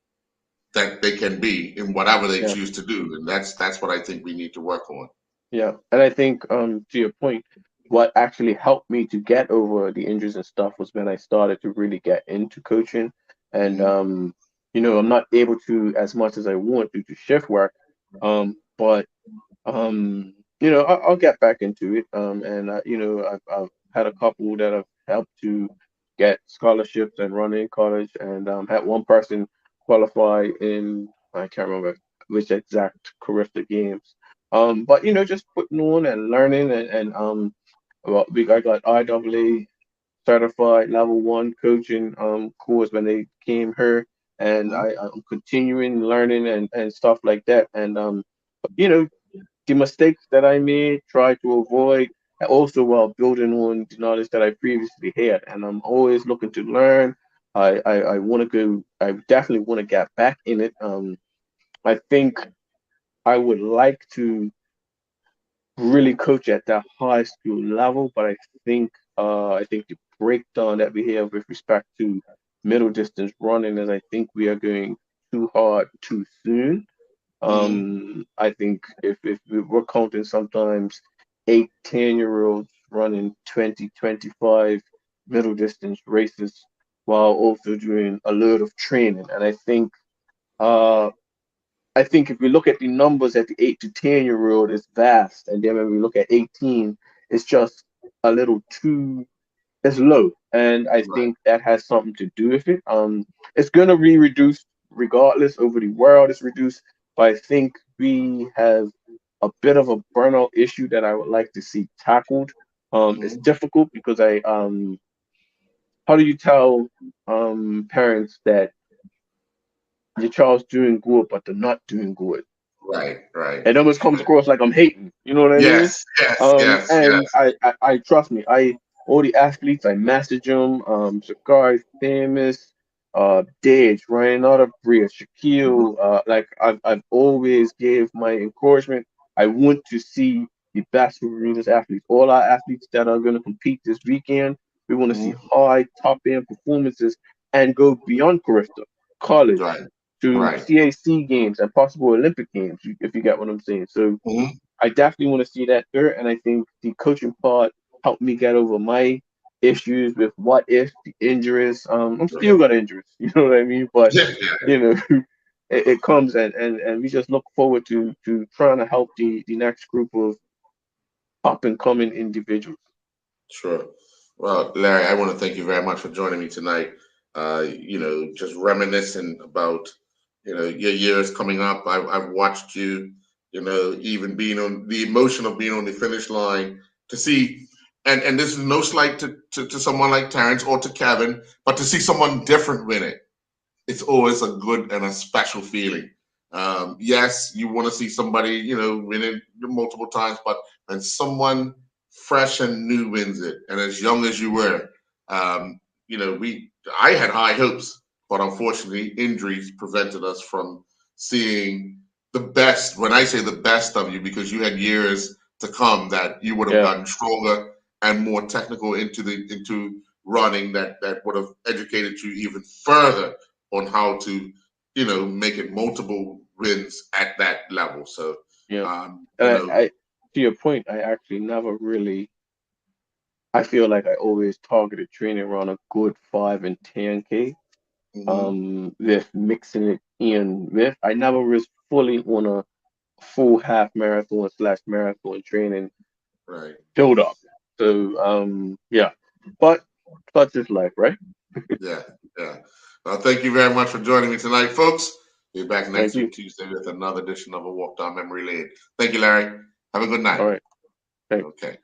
that they can be in whatever they Yeah, choose to do. And that's what I think we need to work on. yeah. And I think to your point, what actually helped me to get over the injuries and stuff was when I started to really get into coaching. And I'm not able to as much as I want due to shift work. But I'll get back into it. And I've had a couple that have helped to get scholarships and run in college, and had one person qualify in, I can't remember which exact Carifta games. But just putting on and learning, and well, I got IAA certified level one coaching course when they came here, and I'm continuing learning and stuff like that. And you know the mistakes that I made, try to avoid, and also while building on the knowledge that I previously had. And I'm always looking to learn. I want to go. I definitely want to get back in it. I think I would like to really coach at that high school level, but I think the breakdown that we have with respect to middle distance running is, I think we are going too hard too soon. Mhm. I think if we're counting sometimes 8, 10-year-olds running 20, 25 middle distance races while also doing a load of training. And uh I think if we look at the numbers at the 8 to 10-year-old, it's vast. And then when we look at 18, it's just a little too, it's low. And I Right. think that has something to do with it. It's gonna be reduced regardless over the world is reduced, but I think we have a bit of a burnout issue that I would like to see tackled. It's Mhm. difficult because how do you tell parents that your child's doing good but they're not doing good? Right, right. It almost comes across like I'm hating. You know what I mean? Yes, yes, yes, And yes. I trust me. All the athletes, I message them. Shakari famous. Dej, Ryan Otterbria, Shaquille. Like I've always gave my encouragement. I want to see the basketball arenas athletes, all our athletes that are going to compete this weekend. We want to see Mhm. high top end performances and go beyond Carifta, college, Right. to Right. CAC games and possible Olympic games, if you get what I'm saying. So Mhm. I definitely want to see that there, and I think the coaching part helped me get over my issues with what if the injuries. I'm still Right. got injuries, you know what I mean? But Yeah. Yeah. you know, it comes, and we just look forward to trying to help the next group of up and coming individuals. Sure. Well, Larry, I want to thank you very much for joining me tonight. Just reminiscing about, your years coming up. I've watched you, even being on the emotion of being on the finish line to see, and this is no slight to someone like Terrence or to Kevin, but to see someone different win it, it's always a good and a special feeling. Yes, you want to see somebody, win it multiple times, but when someone fresh and new wins it, and as young as you were, um, I had high hopes, but unfortunately, injuries prevented us from seeing the best. When I say the best of you, because you had years to come that you would have Yeah, gotten stronger and more technical into running that would have educated you even further on how to, make it multiple wins at that level. So, yeah. um, you And know, I to your point, I actually never really. I feel like I always targeted training around a good 5 and 10K. mhm, With mixing it in with. I never was fully on a full half marathon slash marathon training right. build up. So yeah. But such is life, right? Yeah, yeah. Well, thank you very much for joining me tonight, folks. We'll be back Thank next you. week, Tuesday, with another edition of A Walk Down Memory Lane. Thank you, Larry. Have a good night. All right. Thanks. Okay.